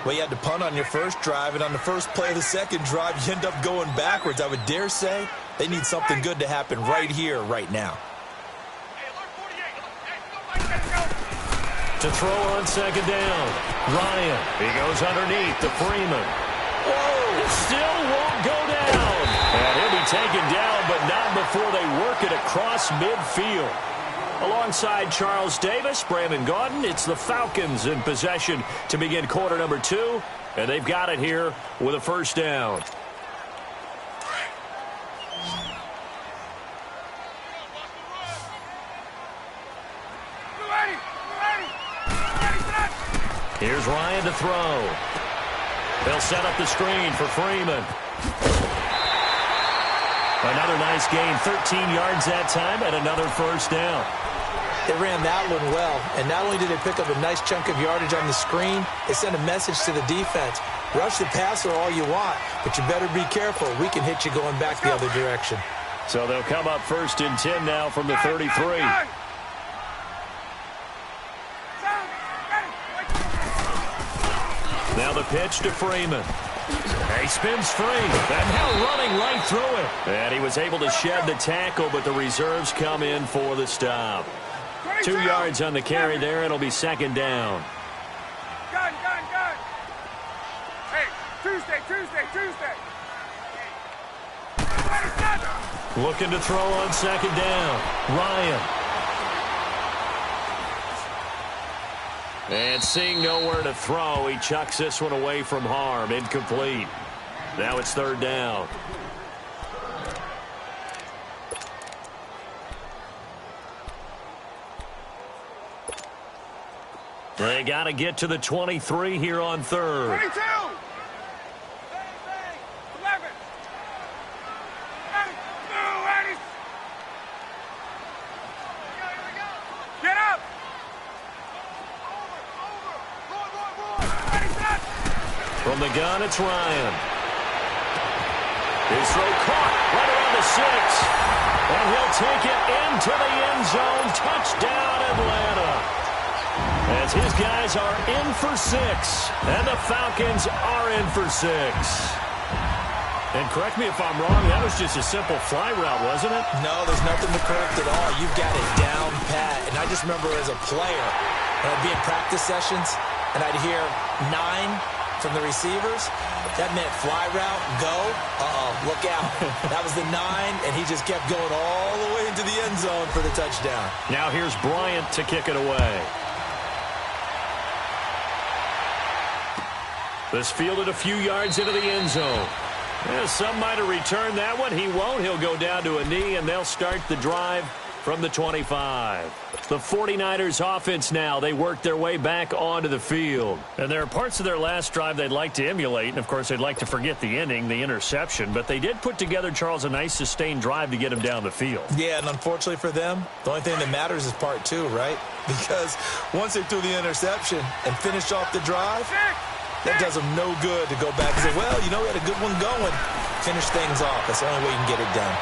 Well, you had to punt on your first drive, and on the first play of the second drive, you end up going backwards. I would dare say they need something good to happen right here, right now.
To throw on second down. Ryan, he goes underneath to Freeman. Whoa, it still won't go down. And he'll be taken down, but not before they work it across midfield. Alongside Charles Davis, Brandon Gaudin, it's the Falcons in possession to begin quarter number 2. And they've got it here with a first down. Here's Ryan to throw. They'll set up the screen for Freeman. Another nice gain, 13 yards that time, and another first down.
They ran that one well, and not only did they pick up a nice chunk of yardage on the screen, they sent a message to the defense. Rush the passer all you want, but you better be careful. We can hit you going back the other direction.
So they'll come up first and 10 now from the 33. Now the pitch to Freeman. He spins free, and now running right through it. And he was able to shed the tackle, but the reserves come in for the stop. 2 yards on the carry there. It'll be second down.
Gun. Hey, Tuesday.
Looking to throw on second down. Ryan. And seeing nowhere to throw, he chucks this one away from harm. Incomplete. Now it's third down. They got to get to the 23 here on third.
22. 11. Get up.
From the gun, it's Ryan. His throw caught right around the 6. And he'll take it into the end zone. Touchdown, Atlanta. As his guys are in for 6. And the Falcons are in for 6. And correct me if I'm wrong, that was just a simple fly route, wasn't it?
No, there's nothing to correct at all. You've got it down pat. And I just remember as a player, when I'd be in practice sessions, and I'd hear 9 from the receivers. That meant fly route, go. Look out. That was the 9, and he just kept going all the way into the end zone for the touchdown.
Now here's Bryant to kick it away. This fielded a few yards into the end zone. Yeah, some might have returned that one. He won't. He'll go down to a knee, and they'll start the drive from the 25. The 49ers offense now, they work their way back onto the field. And there are parts of their last drive they'd like to emulate, and of course they'd like to forget the ending, the interception, but they did put together, Charles, a nice sustained drive to get him down the field.
Yeah, and unfortunately for them, the only thing that matters is part 2, right? Because once they threw the interception and finished off the drive, that does them no good to go back and say, well, you know, we had a good one going. Finish things off. That's the only way you can get it done.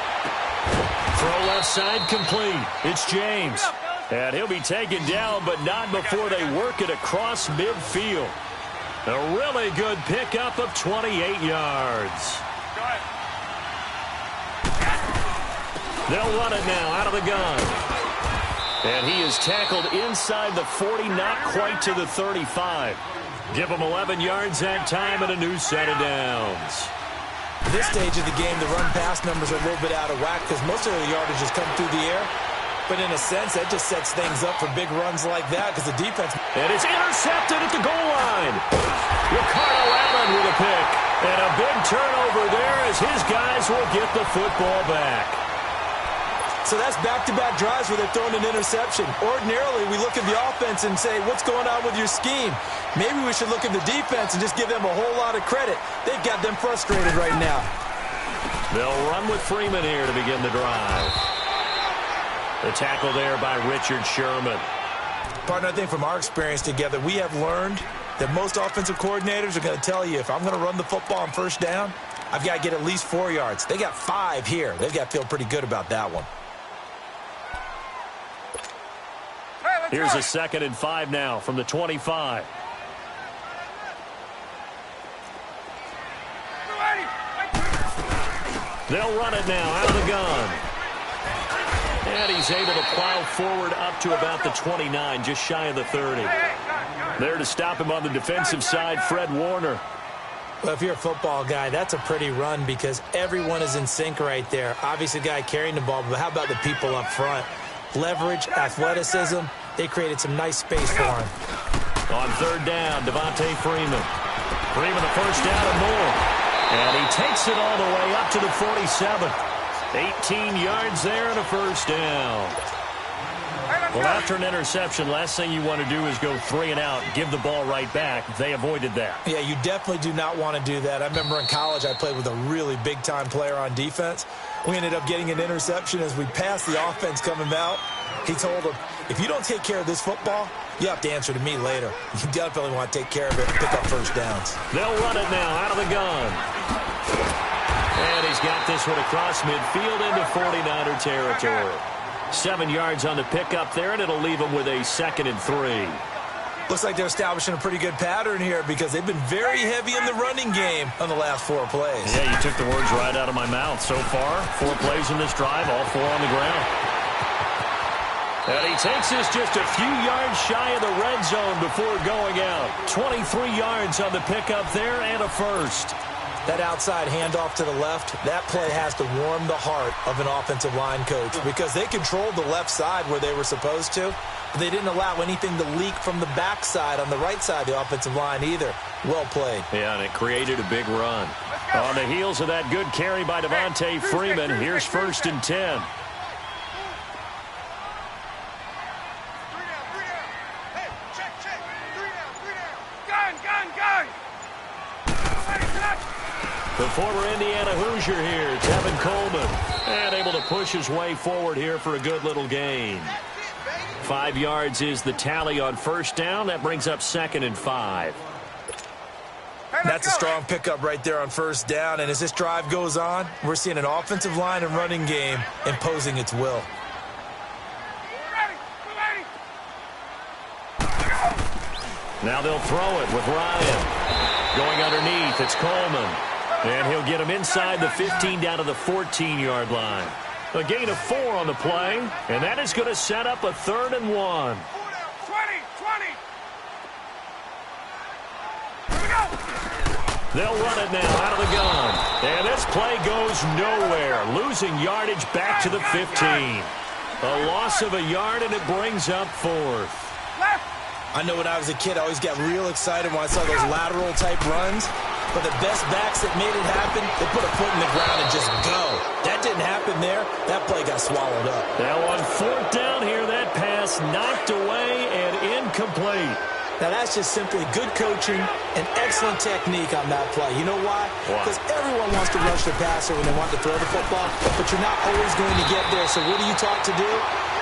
Throw left side complete. It's James. And he'll be taken down, but not before they work it across midfield. A really good pickup of 28 yards. They'll run it now out of the gun. And he is tackled inside the 40, not quite to the 35. Give him 11 yards that time and a new set of downs.
At this stage of the game, the run-pass numbers are a little bit out of whack because most of the yardage has come through the air. But in a sense, that just sets things up for big runs like that because the defense...
And it's intercepted at the goal line. Ricardo Allen with a pick. And a big turnover there as his guys will get the football back.
So that's back-to-back drives where they're throwing an interception. Ordinarily, we look at the offense and say, what's going on with your scheme? Maybe we should look at the defense and just give them a whole lot of credit. They've got them frustrated right now.
They'll run with Freeman here to begin the drive. The tackle there by Richard Sherman.
Partner, I think from our experience together, we have learned that most offensive coordinators are going to tell you, if I'm going to run the football on first down, I've got to get at least 4 yards. They got 5 here. They've got to feel pretty good about that one.
Here's a 2nd and 5 now from the 25. They'll run it now out of the gun. And he's able to plow forward up to about the 29, just shy of the 30. There to stop him on the defensive side, Fred Warner.
Well, if you're a football guy, that's a pretty run because everyone is in sync right there. Obviously, the guy carrying the ball, but how about the people up front? Leverage, athleticism, they created some nice space for him.
On 3rd down, Devontae Freeman. Freeman a first down and more. And he takes it all the way up to the 47. 18 yards there and a first down. Well, after an interception, last thing you want to do is go 3 and out, give the ball right back. They avoided that.
Yeah, you definitely do not want to do that. I remember in college I played with a really big-time player on defense. We ended up getting an interception as we passed the offense coming out. He told him, if you don't take care of this football, you have to answer to me later. You definitely want to take care of it and pick up first downs.
They'll run it now out of the gun. And he's got this one across midfield into 49er territory. 7 yards on the pickup there, and it'll leave him with a 2nd and 3.
Looks like they're establishing a pretty good pattern here because they've been very heavy in the running game on the last 4 plays.
Yeah, you took the words right out of my mouth. So far, 4 plays in this drive, all 4 on the ground. And he takes this just a few yards shy of the red zone before going out. 23 yards on the pickup there and a first.
That outside handoff to the left, that play has to warm the heart of an offensive line coach because they controlled the left side where they were supposed to, but they didn't allow anything to leak from the backside on the right side of the offensive line either. Well played.
Yeah, and it created a big run. On the heels of that good carry by Devontae Freeman, here's 1st and 10. The former Indiana Hoosier here, Tevin Coleman, and able to push his way forward here for a good little gain. 5 yards is the tally on first down. That brings up 2nd and 5.
That's a strong pickup right there on first down, and as this drive goes on, we're seeing an offensive line and running game imposing its will.
Now they'll throw it with Ryan. Going underneath, it's Coleman. And he'll get him inside the 15 down to the 14-yard line. A gain of 4 on the play, and that is going to set up a 3rd and 1.
20. Here we go.
They'll run it now out of the gun. And this play goes nowhere. Losing yardage back to the 15. A loss of a yard, and it brings up 4th.
I know when I was a kid, I always got real excited when I saw those lateral-type runs. But the best backs that made it happen, they put a foot in the ground and just go. That didn't happen there. That play got swallowed up.
Now on 4th down here, that pass knocked away and incomplete.
Now that's just simply good coaching and excellent technique on that play. You know why? Because everyone wants to rush the passer when they want to throw the football, but you're not always going to get there. So what are you taught to do?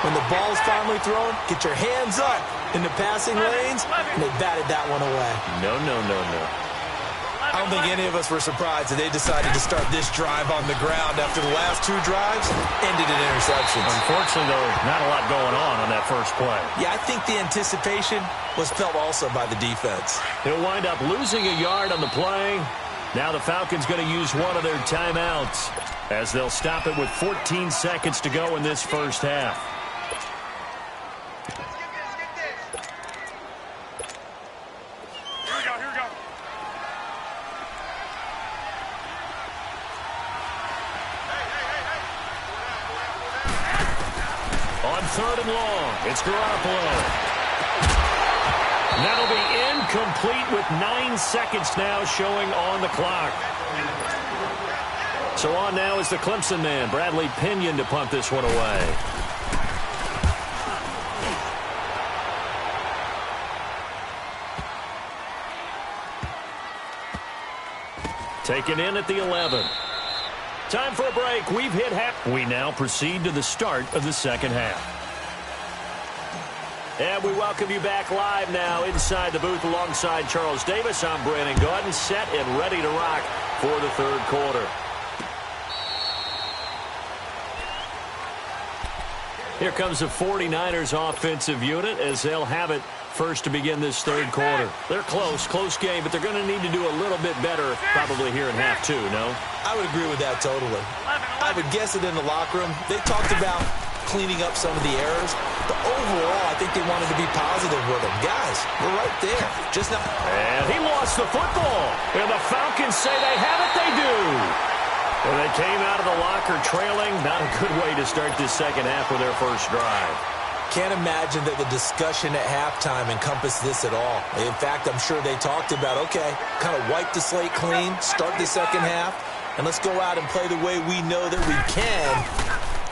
When the ball is finally thrown, get your hands up in the passing lanes, and they batted that one away.
No.
I don't think any of us were surprised that they decided to start this drive on the ground after the last 2 drives ended in interceptions.
Unfortunately, though, not a lot going on that first play.
Yeah, I think the anticipation was felt also by the defense.
He'll wind up losing a yard on the play. Now the Falcons going to use one of their timeouts as they'll stop it with 14 seconds to go in this first half. On 3rd and long, it's Garoppolo. That'll be incomplete with 9 seconds now showing on the clock. So on now is the Clemson man, Bradley Pinion, to punt this one away. Taken in at the 11. Time for a break. We've hit half. We now proceed to the start of the second half. And we welcome you back live now inside the booth alongside Charles Davis. I'm Brandon Gaudin, set and ready to rock for the third quarter. Here comes the 49ers offensive unit as they'll have it first to begin this third quarter. They're close game, but they're going to need to do a little bit better probably here in half two, no?
I would agree with that totally. I would guess it in the locker room. They talked about cleaning up some of the errors, but overall, I think they wanted to be positive with them. Guys, we're right there. Just not.
And he lost the football. And the Falcons say they have it. They do. And they came out of the locker trailing. Not a good way to start this second half with their first drive.
Can't imagine that the discussion at halftime encompassed this at all. In fact, I'm sure they talked about, okay, kind of wipe the slate clean, start the second half, and let's go out and play the way we know that we can.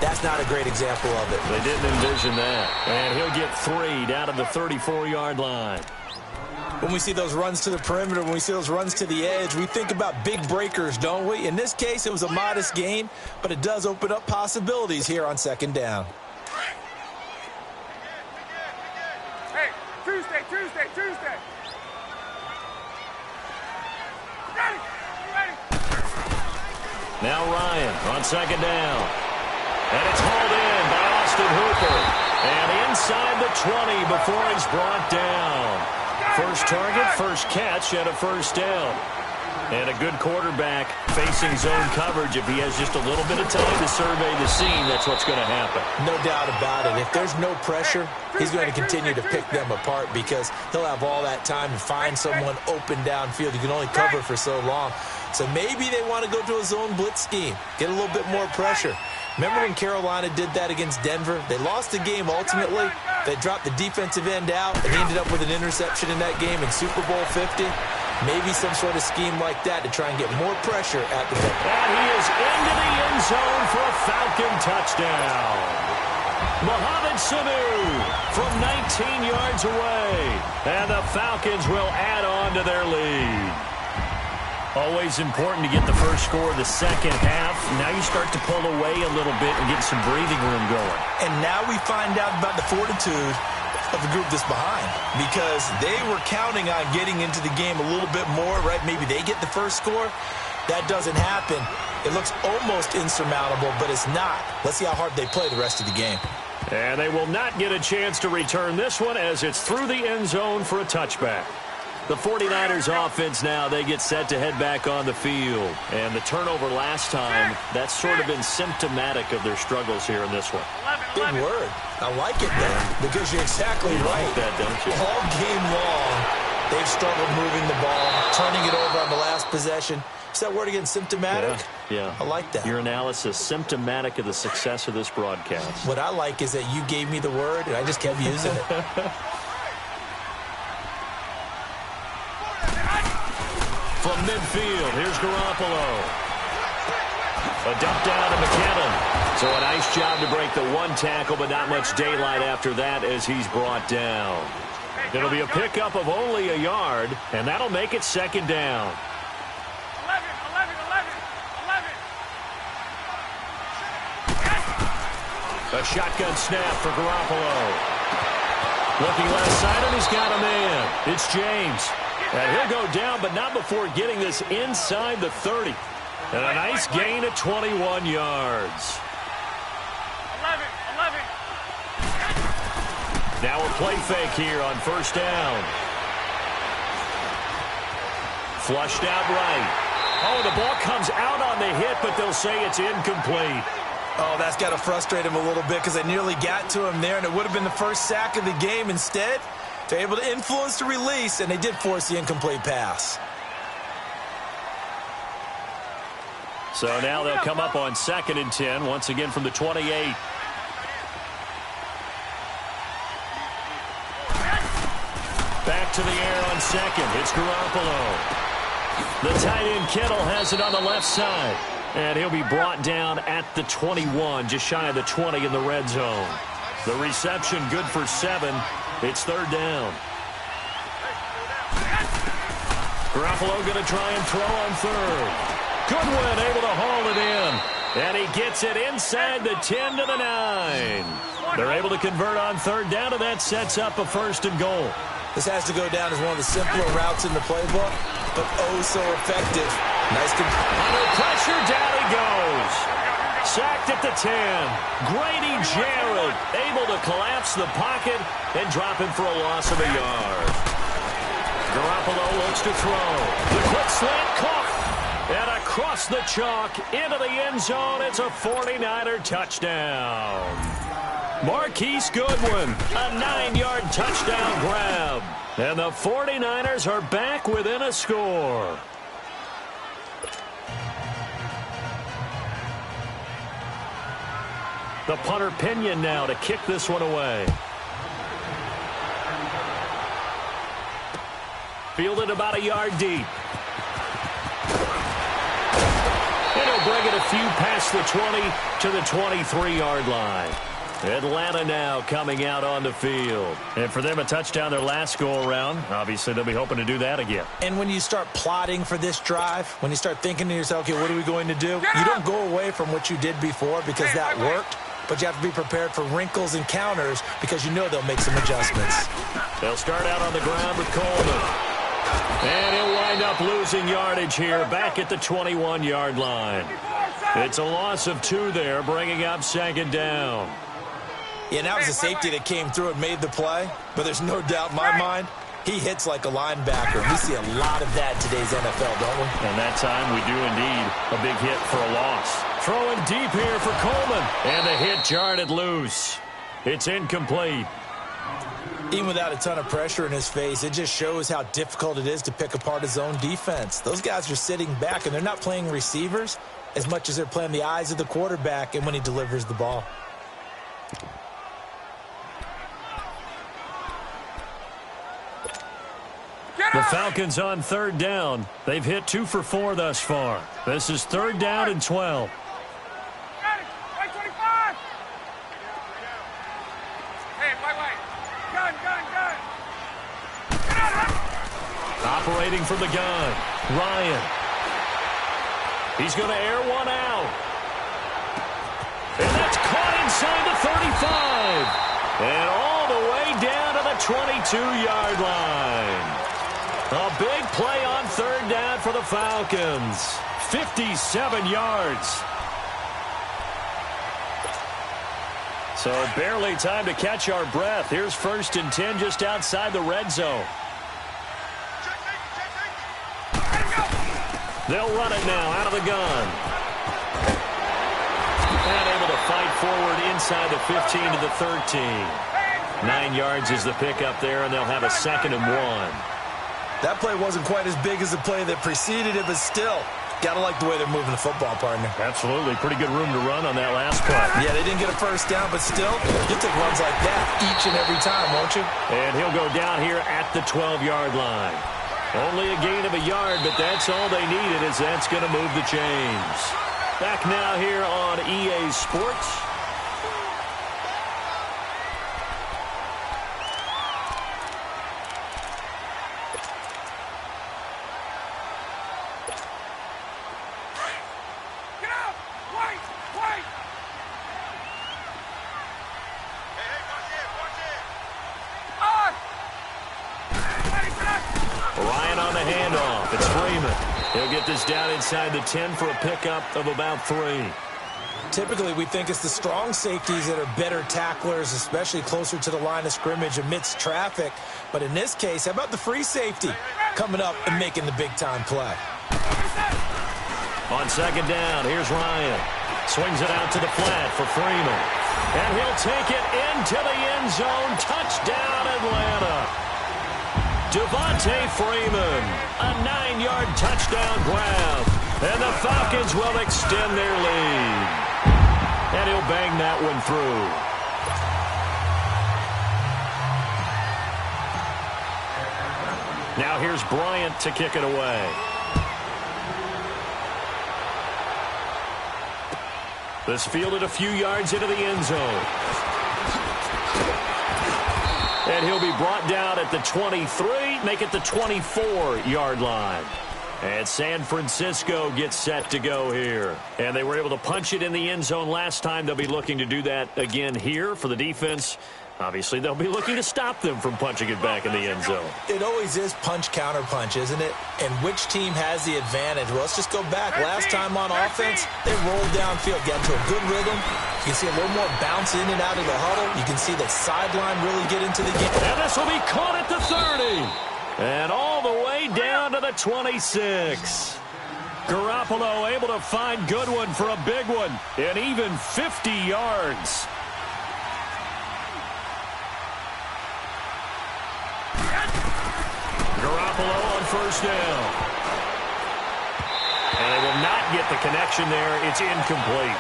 That's not a great example of it.
They didn't envision that. And he'll get 3 down to the 34-yard line.
When we see those runs to the perimeter, when we see those runs to the edge, we think about big breakers, don't we? In this case, it was a modest gain, but it does open up possibilities here on second down.
Hey, Tuesday. Ready.
Now Ryan on second down. And it's hauled in by Austin Hooper. And inside the 20 before he's brought down. First target, first catch, and a first down. And a good quarterback facing zone coverage. If he has just a little bit of time to survey the scene, that's what's going to happen.
No doubt about it. If there's no pressure, he's going to continue to pick them apart because he'll have all that time to find someone open downfield. You can only cover for so long. So maybe they want to go to a zone blitz scheme, get a little bit more pressure. Remember when Carolina did that against Denver? They lost the game ultimately. They dropped the defensive end out, and he ended up with an interception in that game in Super Bowl 50. Maybe some sort of scheme like that to try and get more pressure at the back.
And he is into the end zone for a Falcon touchdown. Mohamed Sanu from 19 yards away. And the Falcons will add on to their lead. Always important to get the first score of the second half. Now you start to pull away a little bit and get some breathing room going.
And now we find out about the fortitude of the group that's behind, because they were counting on getting into the game a little bit more, right? Maybe they get the first score. That doesn't happen. It looks almost insurmountable, but it's not. Let's see how hard they play the rest of the game.
And they will not get a chance to return this one as it's through the end zone for a touchback. The 49ers offense now, they get set to head back on the field. And the turnover last time, that's sort of been symptomatic of their struggles here in this one.
Big word. I like it, though, because you're exactly right.
Like that, don't you?
All game long, they've struggled moving the ball, turning it over on the last possession. Is that word again, symptomatic?
Yeah.
I like that.
Your analysis, symptomatic of the success of this broadcast.
What I like is that you gave me the word, and I just kept using it.
From midfield, here's Garoppolo. A dump down to McKinnon. So a nice job to break the one tackle, but not much daylight after that as he's brought down. It'll be a pickup of only a yard, and that'll make it second down.
11.
A shotgun snap for Garoppolo. Looking left side, and he's got a man. It's James. And he'll go down, but not before getting this inside the 30. And a nice gain of 21 yards.
11.
Now a play fake here on first down. Flushed out right. Oh, the ball comes out on the hit, but they'll say it's incomplete.
Oh, that's got to frustrate him a little bit because they nearly got to him there, and it would have been the first sack of the game. Instead, they're able to influence the release, and they did force the incomplete pass.
So now they'll come up on 2nd and 10, once again from the 28. Back to the air on second. It's Garoppolo. The tight end Kittle has it on the left side. And he'll be brought down at the 21, just shy of the 20 in the red zone. The reception good for 7. It's third down. Garoppolo going to try and throw on third. Goodwin able to haul it in. And he gets it inside the 10 to the 9. They're able to convert on third down, and that sets up a first and goal.
This has to go down as one of the simpler routes in the playbook, but oh so effective. Nice control.
Under pressure, down he goes. Sacked at the 10. Grady Jarrett able to collapse the pocket and drop him for a loss of a yard. Garoppolo looks to throw. The quick slant caught. And across the chalk into the end zone. It's a 49er touchdown. Marquise Goodwin, a 9-yard touchdown grab. And the 49ers are back within a score. The punter Pinion now to kick this one away. Fielded about a yard deep. And he'll bring it a few past the 20 to the 23-yard line. Atlanta now coming out on the field. And for them, a touchdown their last go-around. Obviously, they'll be hoping to do that again.
And when you start plotting for this drive, when you start thinking to yourself, okay, what are we going to do? You don't go away from what you did before because that worked. But you have to be prepared for wrinkles and counters because you know they'll make some adjustments.
They'll start out on the ground with Coleman. And he'll wind up losing yardage here back at the 21-yard line. It's a loss of 2 there, bringing up second down.
Yeah, that was a safety that came through and made the play. But there's no doubt in my mind, he hits like a linebacker. We see a lot of that in today's NFL, don't we?
And that time we do indeed. A big hit for a loss. Throwing deep here for Coleman. And the hit jarred it loose. It's incomplete.
Even without a ton of pressure in his face, it just shows how difficult it is to pick apart his own defense. Those guys are sitting back, and they're not playing receivers as much as they're playing the eyes of the quarterback and when he delivers the ball.
The Falcons on third down. They've hit 2 for 4 thus far. This is third down and 12. Operating from the gun, Ryan. He's going to air one out. And that's caught inside the 35. And all the way down to the 22-yard line. A big play on third down for the Falcons. 57 yards. So barely time to catch our breath. Here's first and 10 just outside the red zone. They'll run it now out of the gun. And able to fight forward inside the 15 to the 13. 9 yards is the pickup there, and they'll have a second and 1.
That play wasn't quite as big as the play that preceded it, but still, got to like the way they're moving the football, partner.
Absolutely. Pretty good room to run on that last play.
Yeah, they didn't get a first down, but still, you'll take runs like that each and every time, won't you?
And he'll go down here at the 12-yard line. Only a gain of a yard, but that's all they needed, as that's going to move the chains. Back now here on EA Sports. Down inside the 10 for a pickup of about 3.
Typically, we think it's the strong safeties that are better tacklers, especially closer to the line of scrimmage amidst traffic. But in this case, how about the free safety coming up and making the big-time play?
On second down, here's Ryan. Swings it out to the flat for Freeman. And he'll take it into the end zone. Touchdown, Atlanta. Devontae Freeman, a 9-yard touchdown grab. And the Falcons will extend their lead. And he'll bang that one through. Now here's Bryant to kick it away. This fielded a few yards into the end zone. And he'll be brought down at the 23, make it the 24-yard line. And San Francisco gets set to go here. And they were able to punch it in the end zone last time. They'll be looking to do that again here for the defense. Obviously, they'll be looking to stop them from punching it back in the end zone.
It always is punch-counter-punch, isn't it? And which team has the advantage? Well, let's just go back. Last time on offense, they rolled downfield, got into a good rhythm. You can see a little more bounce in and out of the huddle. You can see the sideline really get into the game.
And this will be caught at the 30. And all the way down to the 26. Garoppolo able to find Goodwin for a big one. And even 50 yards. Garoppolo on first down. And they will not get the connection there. It's incomplete.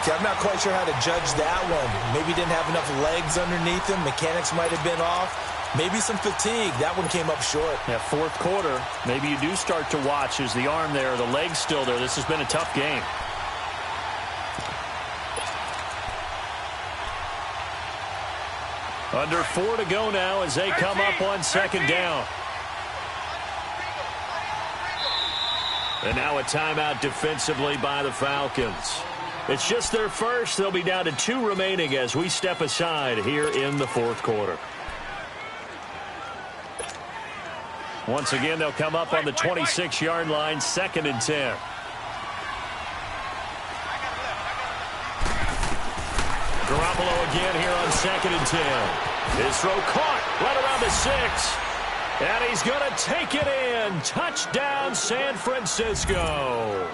See, I'm not quite sure how to judge that one. Maybe he didn't have enough legs underneath him. Mechanics might have been off. Maybe some fatigue. That one came up short.
Yeah, fourth quarter, maybe you do start to watch. Is the arm there, the leg's still there? This has been a tough game. Under 4 to go now as they come up on second down. And now a timeout defensively by the Falcons. It's just their first. They'll be down to 2 remaining as we step aside here in the fourth quarter. Once again, they'll come up on the 26-yard line, 2nd and 10. Garoppolo again here on 2nd and 10. His throw caught right around the 6. And he's going to take it in. Touchdown, San Francisco.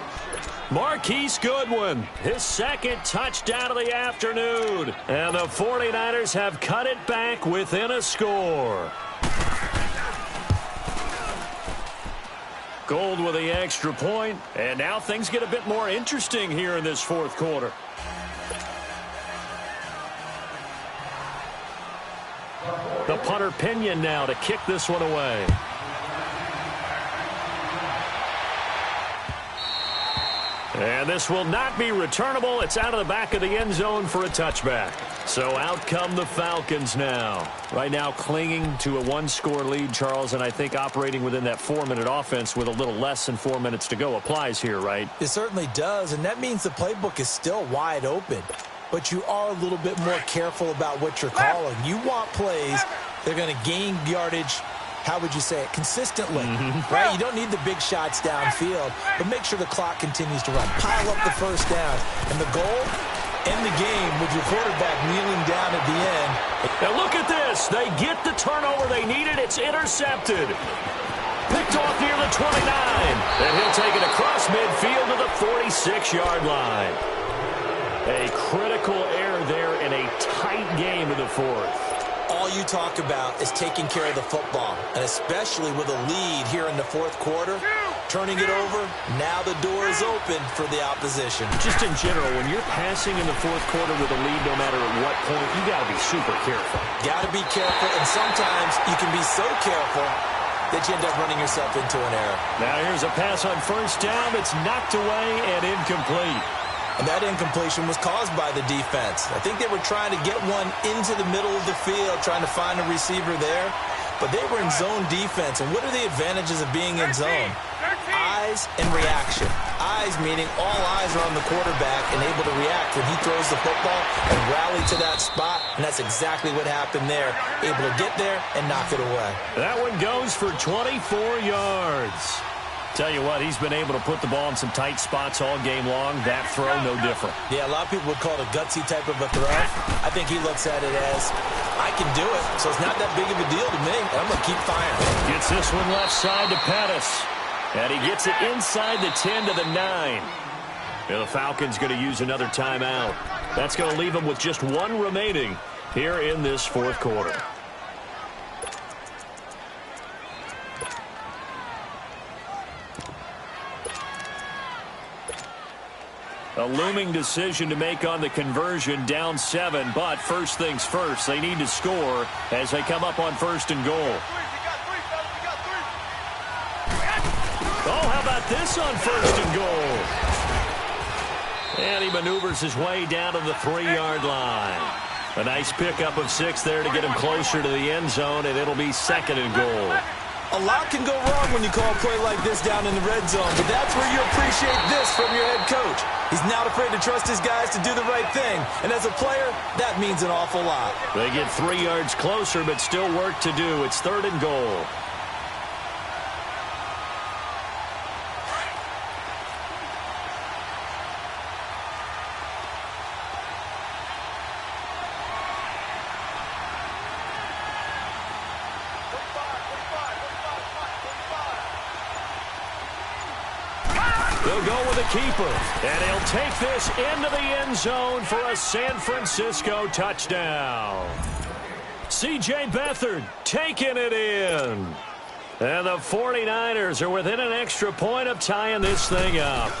Marquise Goodwin, his 2nd touchdown of the afternoon. And the 49ers have cut it back within a score. Gold with the extra point. And now things get a bit more interesting here in this fourth quarter. The punter Pinion now to kick this one away. And this will not be returnable. It's out of the back of the end zone for a touchback. So out come the Falcons now. Right now clinging to a 1-score lead, Charles, and I think operating within that 4-minute offense with a little less than 4 minutes to go applies here, right?
It certainly does, and that means the playbook is still wide open. But you are a little bit more careful about what you're calling. You want plays that are going to gain yardage, how would you say it, consistently, right? You don't need the big shots downfield, but make sure the clock continues to run. Pile up the first down. And the goal, end the game with your quarterback kneeling down at the end.
Now look at this. They get the turnover they needed. It's intercepted. Picked off near the 29. And he'll take it across midfield to the 46-yard line. A critical error there in a tight game in the fourth.
All you talk about is taking care of the football, and especially with a lead here in the fourth quarter, turning it over, now the door is open for the opposition.
Just in general, when you're passing in the fourth quarter with a lead, no matter at what point, you got to be super careful.
Got to be careful, and sometimes you can be so careful that you end up running yourself into an error.
Now here's a pass on first down that's knocked away and incomplete.
And that incompletion was caused by the defense. I think they were trying to get one into the middle of the field, trying to find a receiver there. But they were in zone defense. And what are the advantages of being in zone? Eyes and reaction. Eyes meaning all eyes are on the quarterback and able to react when he throws the football and rally to that spot. And that's exactly what happened there. Able to get there and knock it away.
That one goes for 24 yards. Tell you what, he's been able to put the ball in some tight spots all game long. That throw, no different.
Yeah, a lot of people would call it a gutsy type of a throw. I think he looks at it as, I can do it, so it's not that big of a deal to me. I'm going to keep firing.
Gets this one left side to Pettis. And he gets it inside the 10 to the 9. And the Falcons going to use another timeout. That's going to leave them with just 1 remaining here in this fourth quarter. A looming decision to make on the conversion, down 7, but first things first, they need to score as they come up on first and goal. Oh, how about this on first and goal? And he maneuvers his way down to the 3-yard line. A nice pickup of 6 there to get him closer to the end zone, and it'll be 2nd and goal.
A lot can go wrong when you call a play like this down in the red zone, but that's where you appreciate this from your head coach. He's not afraid to trust his guys to do the right thing, and as a player, that means an awful lot.
They get 3 yards closer, but still work to do. It's 3rd and goal. They'll go with a keeper, and he'll take this into the end zone for a San Francisco touchdown. C.J. Beathard taking it in. And the 49ers are within an extra point of tying this thing up.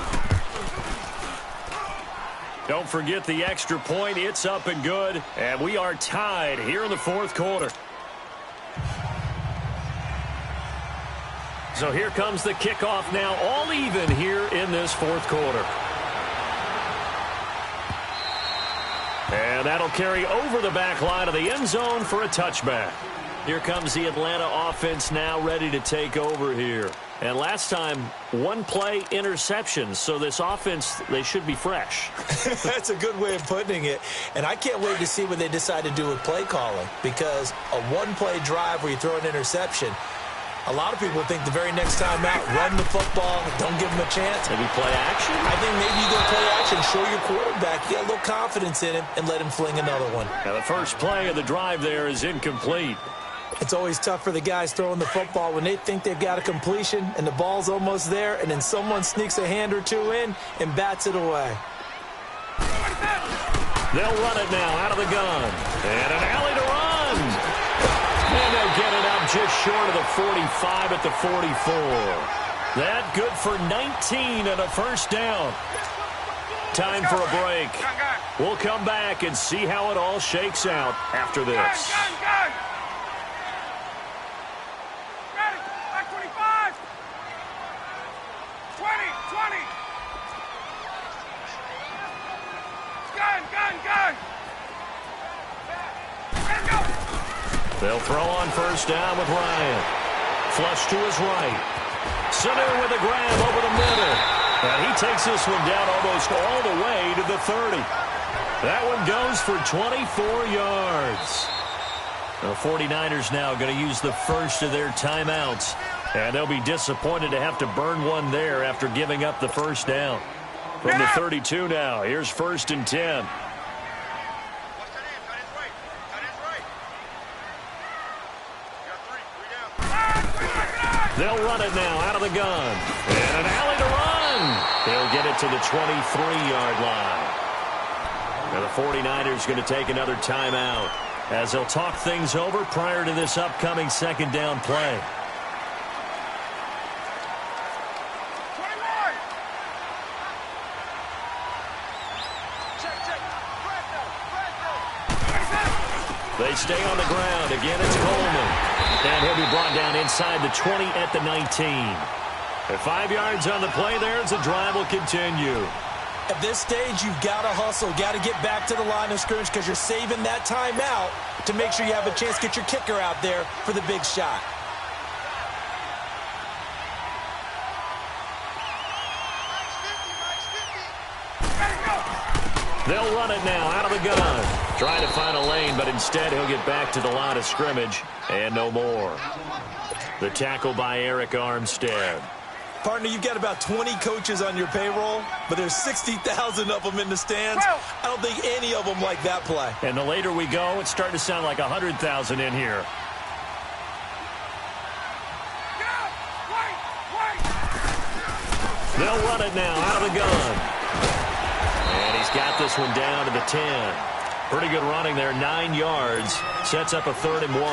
Don't forget the extra point. It's up and good, and we are tied here in the 4th quarter. So here comes the kickoff now, all even here in this 4th quarter. And that'll carry over the back line of the end zone for a touchback. Here comes the Atlanta offense now ready to take over here. And last time, 1-play interception. So this offense, they should be fresh.
That's a good way of putting it. And I can't wait to see what they decide to do with play calling. Because a 1-play drive where you throw an interception, a lot of people think the very next time out, run the football, don't give them a chance.
Maybe play action?
I think maybe you go play action, show your quarterback, get a little confidence in him, and let him fling another one.
Now the first play of the drive there is incomplete.
It's always tough for the guys throwing the football when they think they've got a completion and the ball's almost there, and then someone sneaks a hand or two in and bats it away.
They'll run it now out of the gun. And an alley to run. And they'll get it up just short of the 45 at the 44. That good for 19 and a first down. Time for a break. We'll come back and see how it all shakes out after this.
Ready, back 25. 20, 20. Gun. Ready, go.
They'll throw on first down with Ryan. Flush to his right. Sanu with a grab over the middle. And he takes this one down almost all the way to the 30. That one goes for 24 yards. The 49ers now going to use the first of their timeouts. And they'll be disappointed to have to burn one there after giving up the first down. From the 32 now, here's 1st and 10. They'll run it now out of the gun. And an alley to run. They'll get it to the 23-yard line. And the 49ers going to take another timeout as they'll talk things over prior to this upcoming 2nd down play. They stay on the ground. Again, it's Coleman. And he'll be brought down inside the 20 at the 19. At 5 yards on the play there as the drive will continue.
At this stage, you've got to hustle, got to get back to the line of scrimmage because you're saving that timeout to make sure you have a chance to get your kicker out there for the big shot.
They'll run it now out of the gun. Trying to find a lane, but instead he'll get back to the line of scrimmage and no more. The tackle by Eric Armstead.
Partner, you've got about 20 coaches on your payroll, but there's 60,000 of them in the stands. I don't think any of them like that play.
And the later we go, it's starting to sound like 100,000 in here. They'll run it now out of the gun. And he's got this one down to the 10. Pretty good running there, 9 yards. Sets up a 3rd and 1.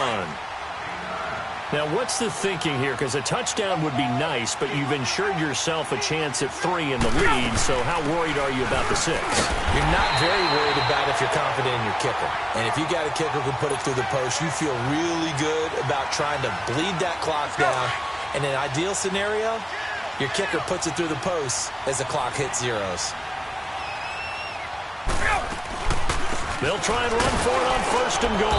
Now, what's the thinking here? Because a touchdown would be nice, but you've ensured yourself a chance at 3 in the lead, so how worried are you about the 6?
You're not very worried about if you're confident in your kicker. And if you got a kicker who can put it through the post, you feel really good about trying to bleed that clock down. In an ideal scenario, your kicker puts it through the post as the clock hits zeros.
They'll try and run for it on 1st and goal.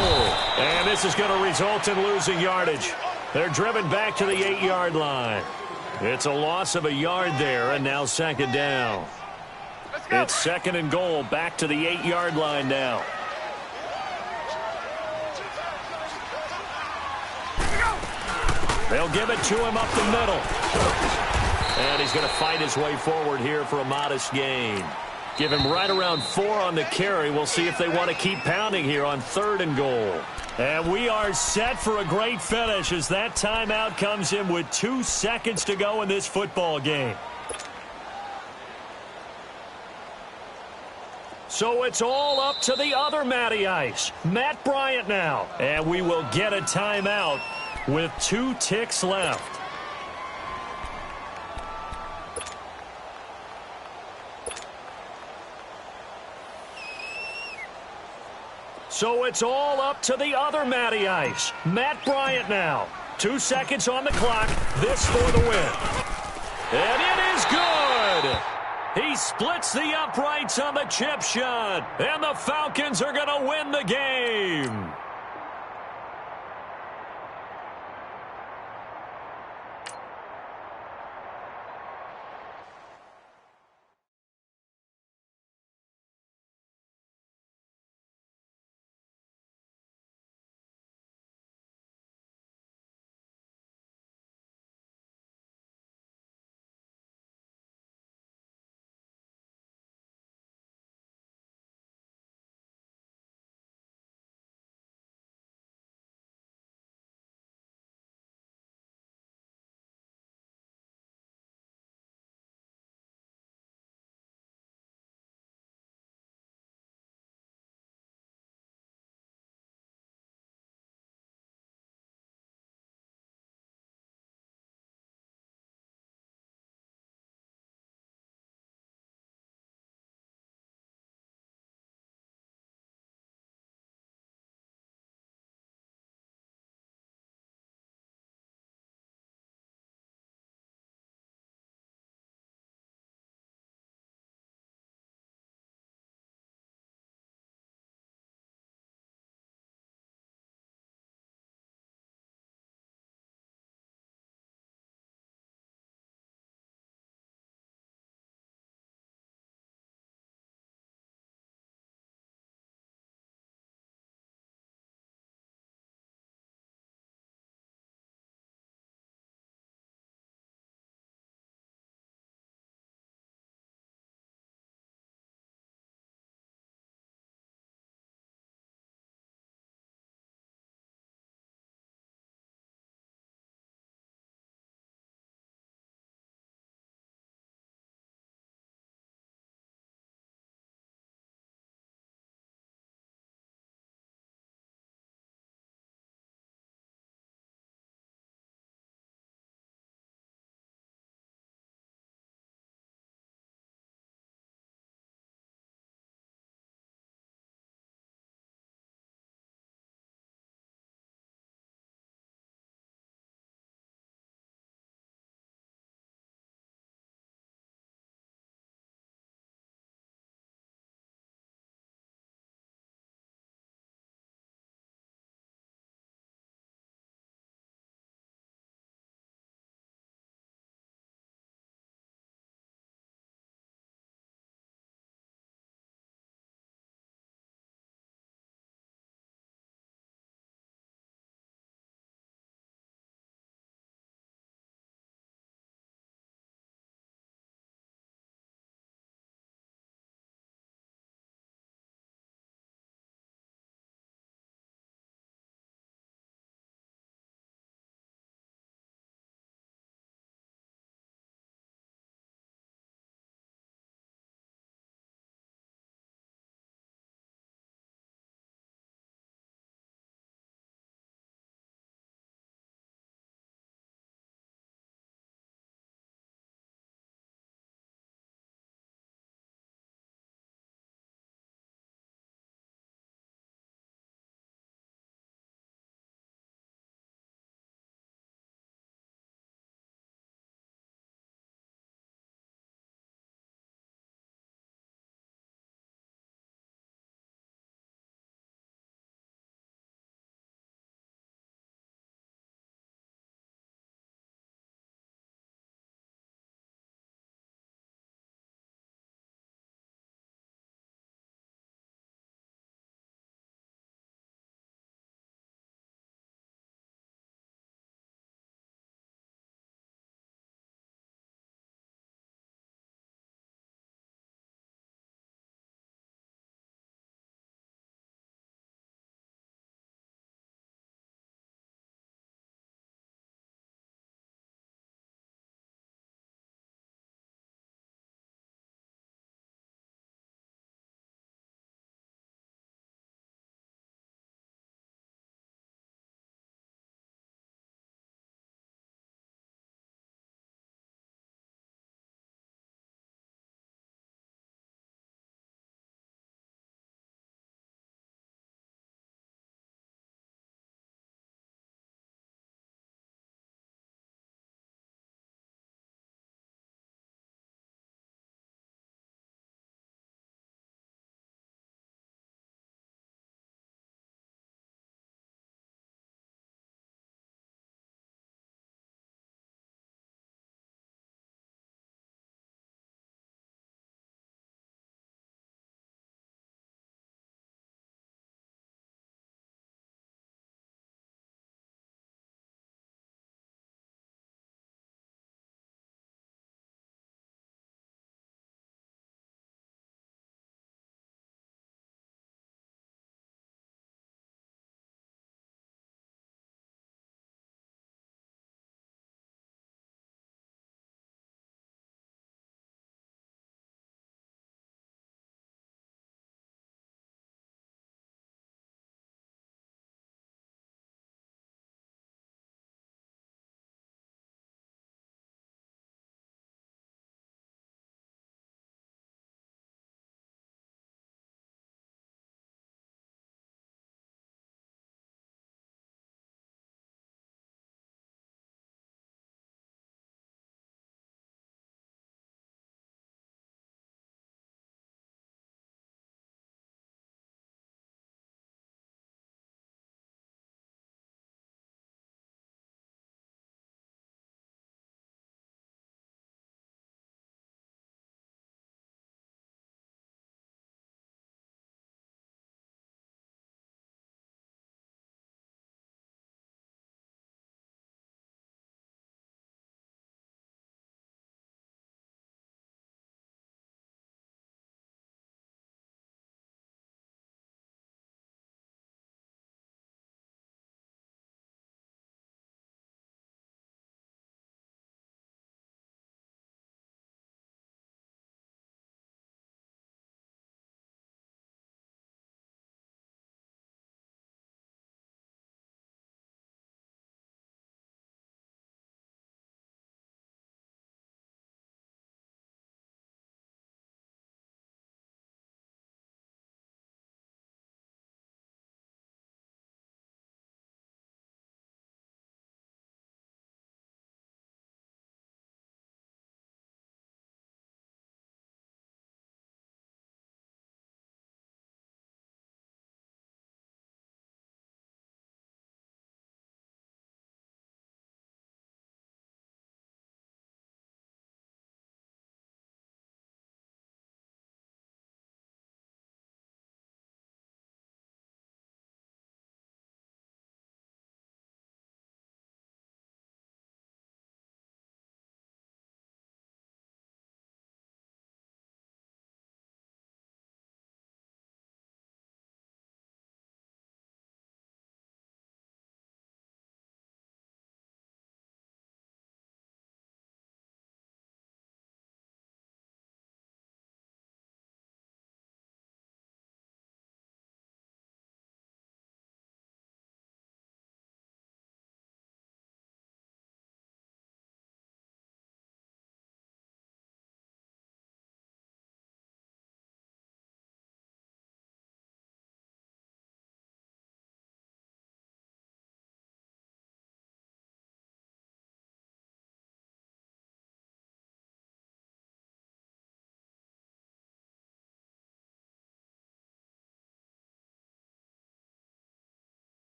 And this is going to result in losing yardage. They're driven back to the 8-yard line. It's a loss of a yard there, and now 2nd down. It's 2nd and goal, back to the 8-yard line now. They'll give it to him up the middle. And he's going to fight his way forward here for a modest gain. Give him right around 4 on the carry. We'll see if they want to keep pounding here on 3rd and goal. And we are set for a great finish as that timeout comes in with 2 seconds to go in this football game. So it's all up to the other Matty Ice, Matt Bryant now. And we will get a timeout with 2 ticks left. So it's all up to the other Matty Ice, Matt Bryant now. 2 seconds on the clock. This for the win. And it is good. He splits the uprights on the chip shot. And the Falcons are going to win the game.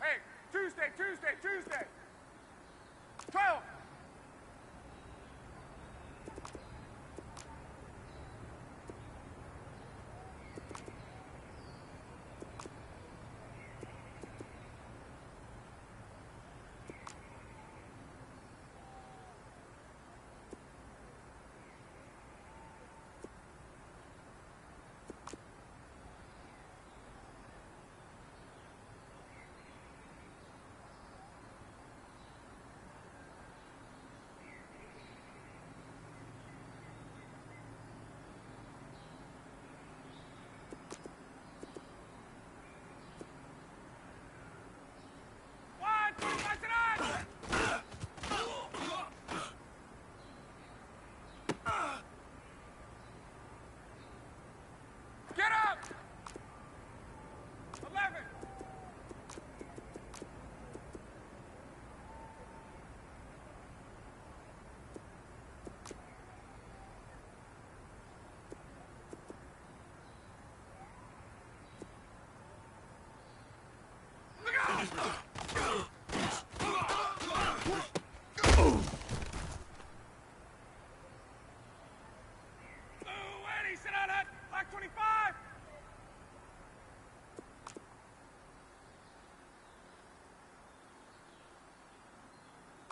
Hey, Tuesday, Tuesday, Tuesday. 12. Get up! 11. Look out! Sit on it! Black 25!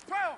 12!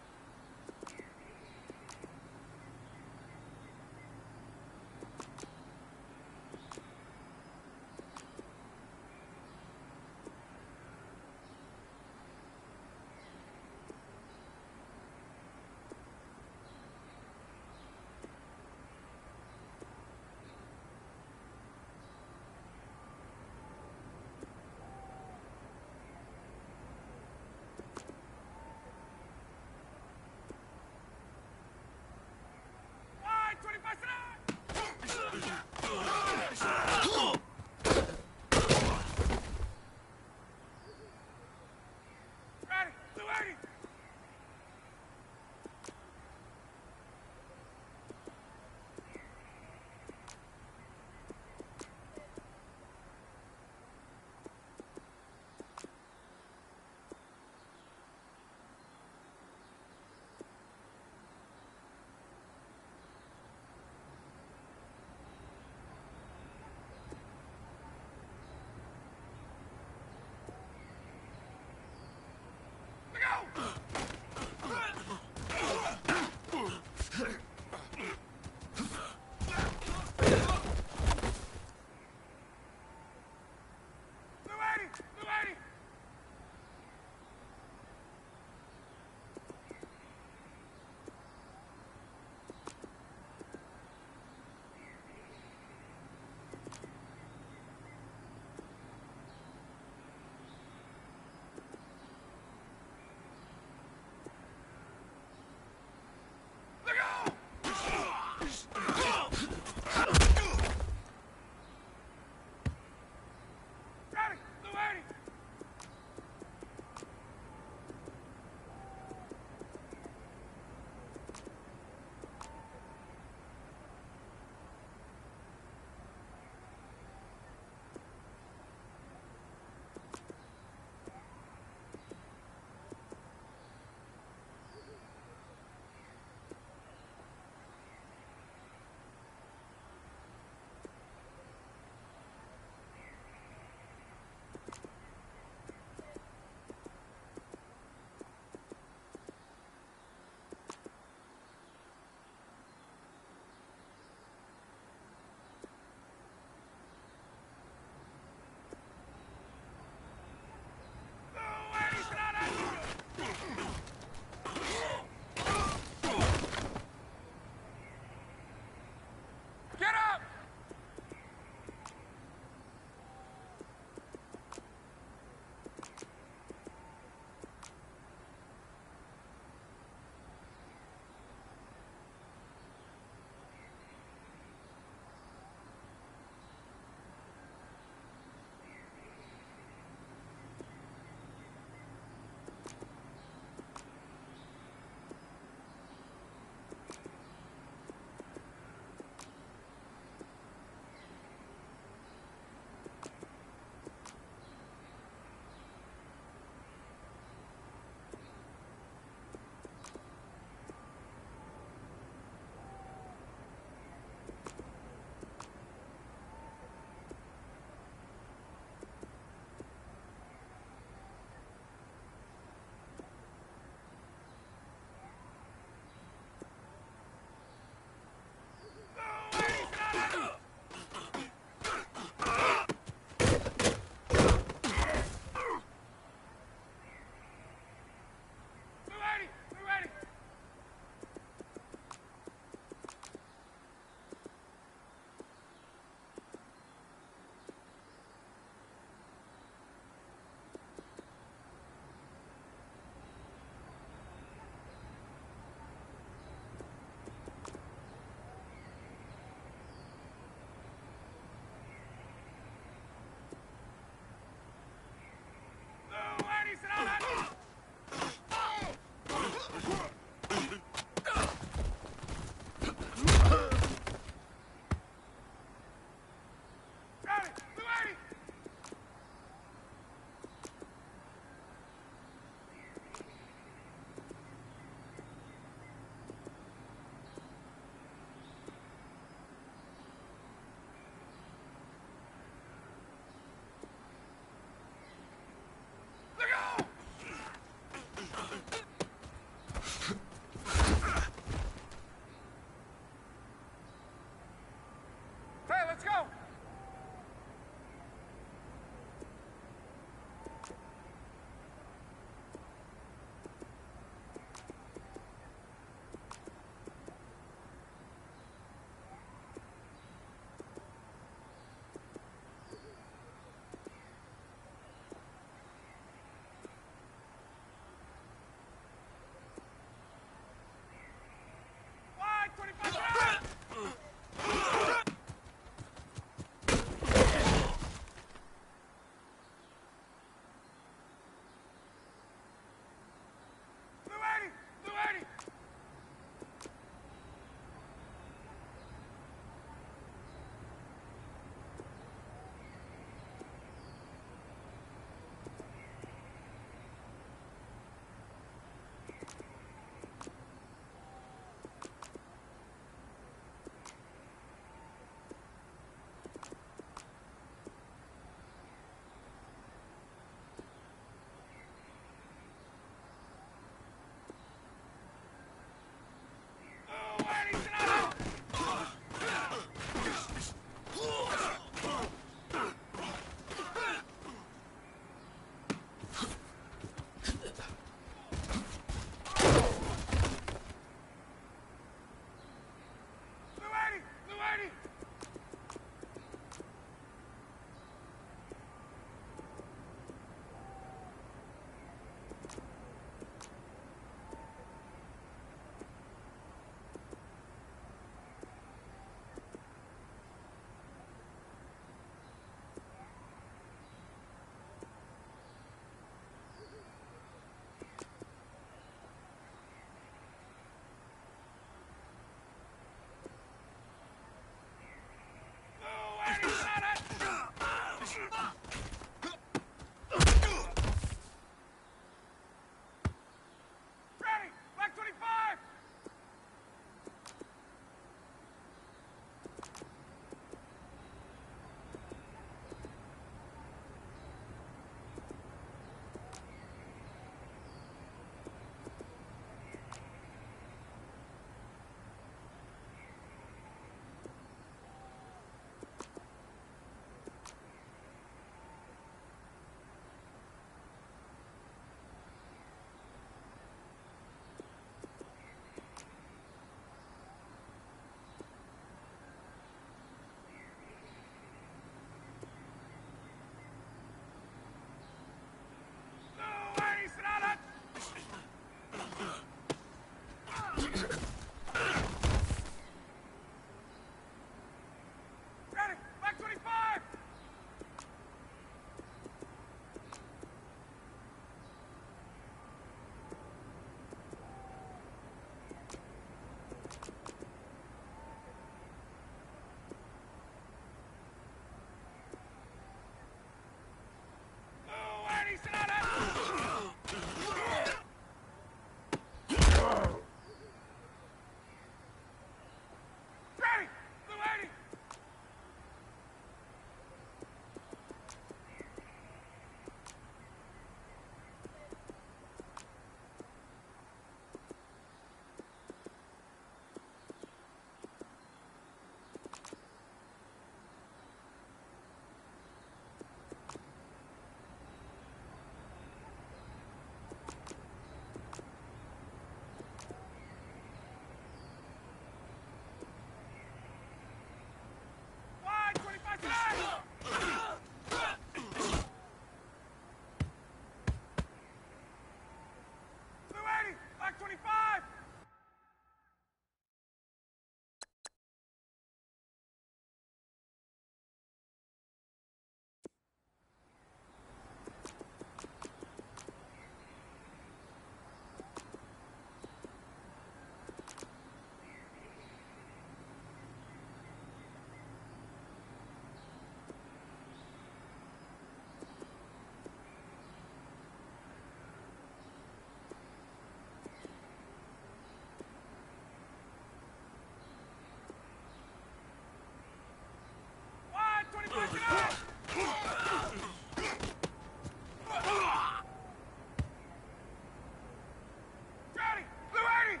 Johnny! Blue 80!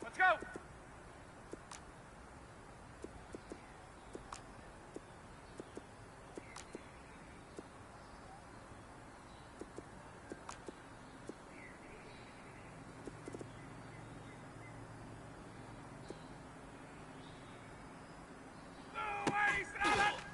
Let's go! Blue 80, sit on it!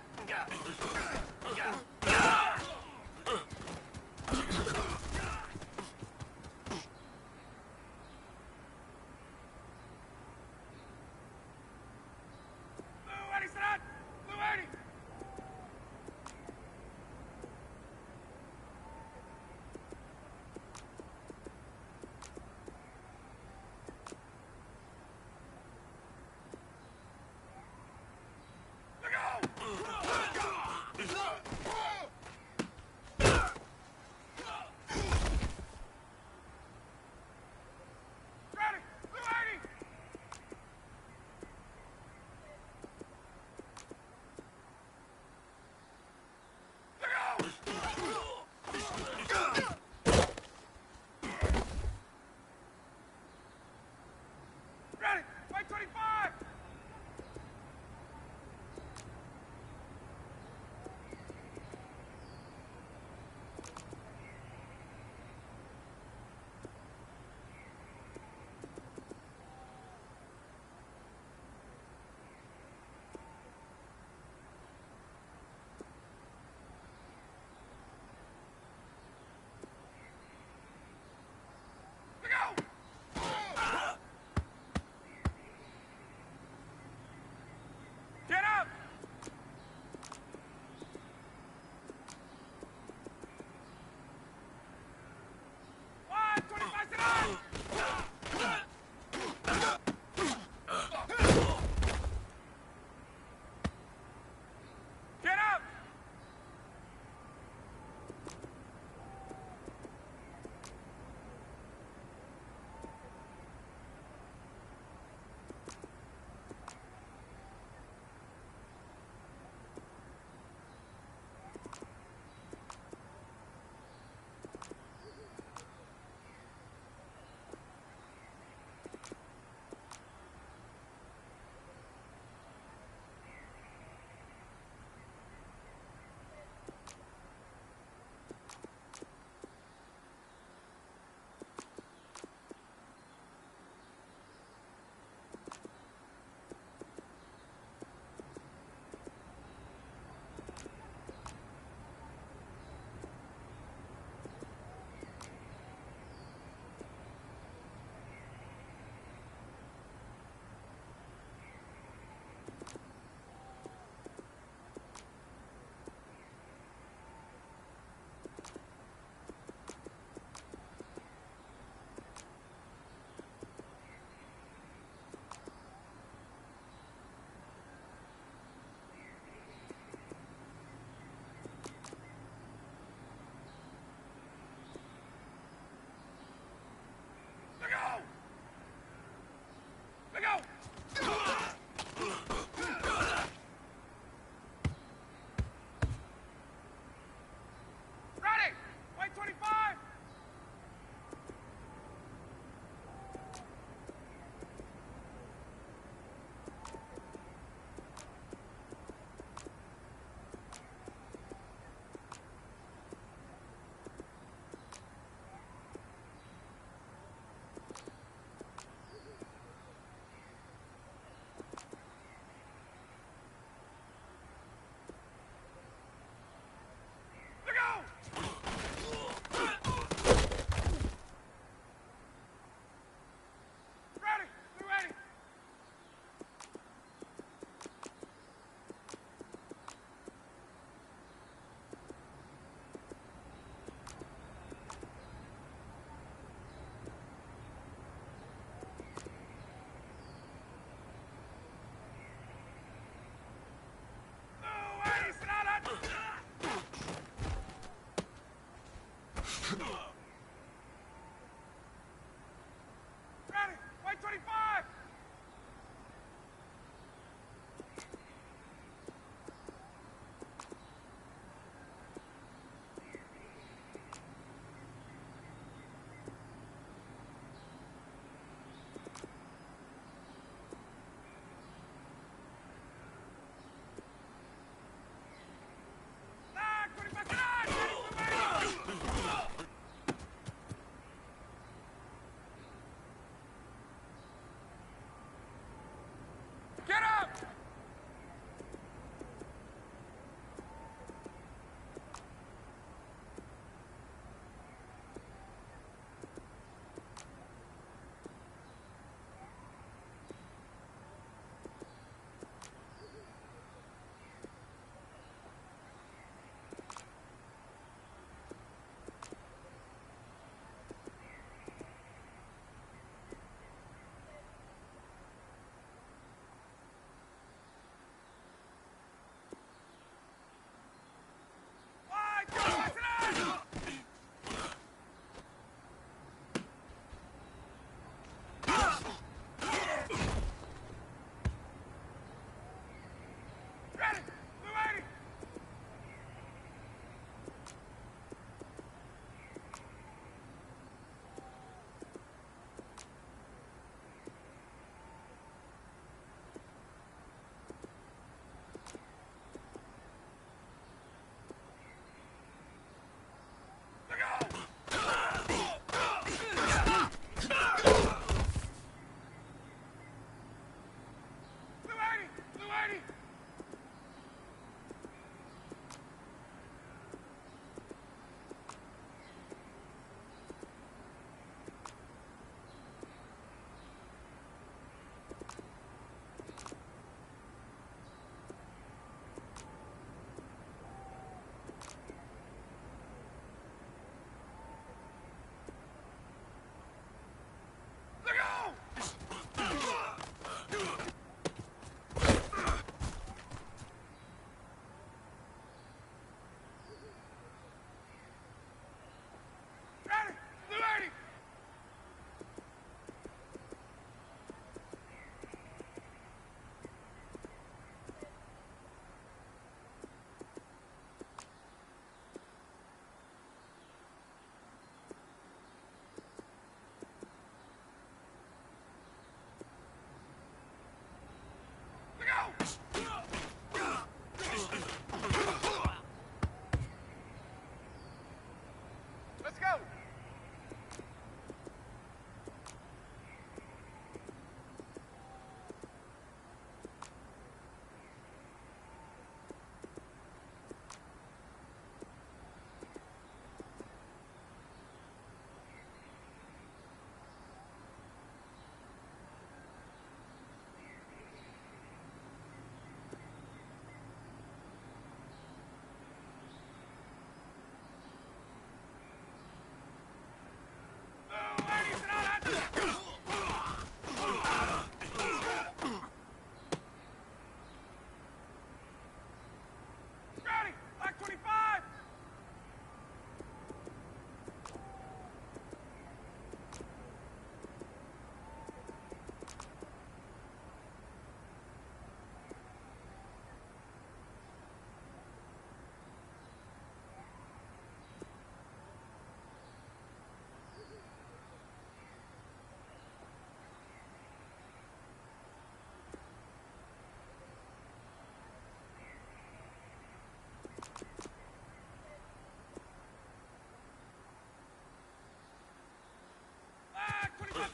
Ready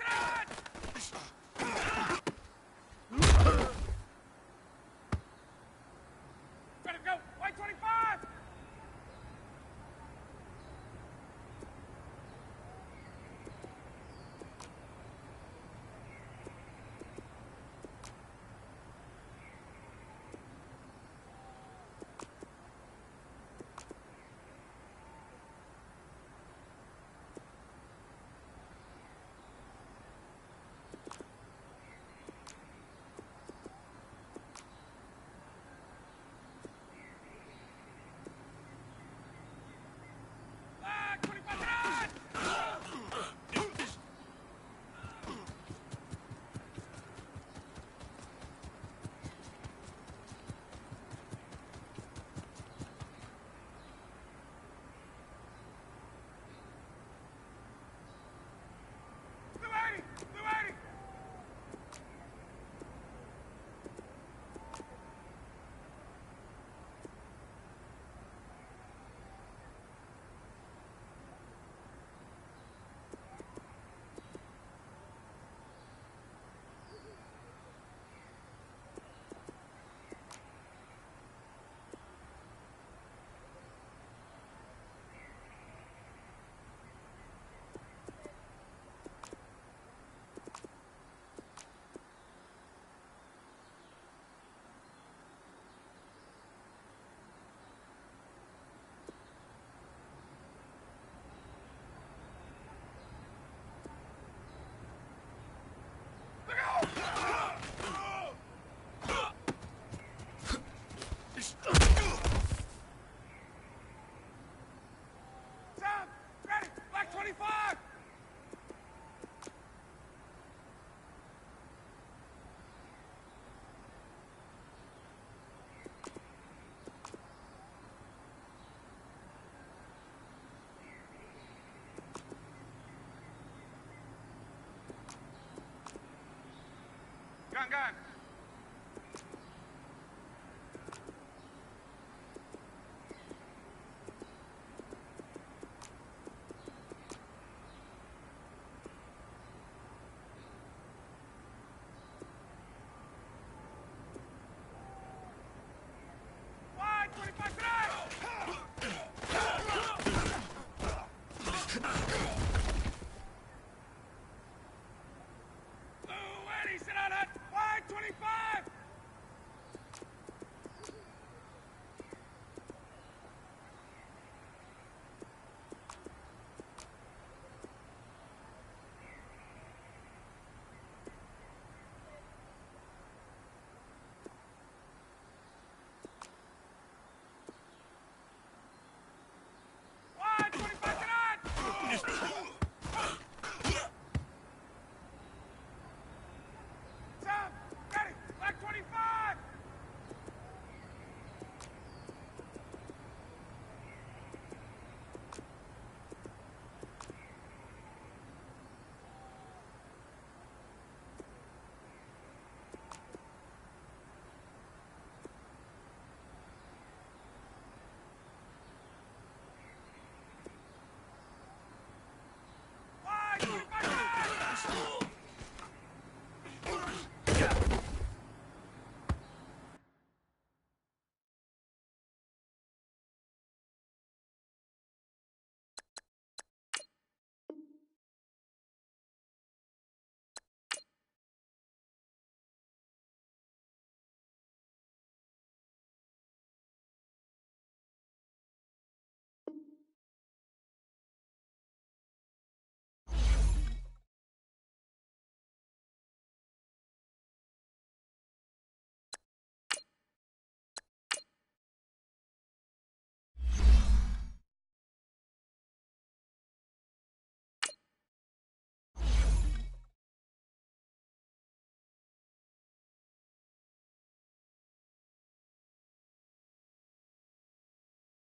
to go. White 25. Flag 25 run. Blue 80. Blue 80. Sound. Ready. Black 25. Gun, gun.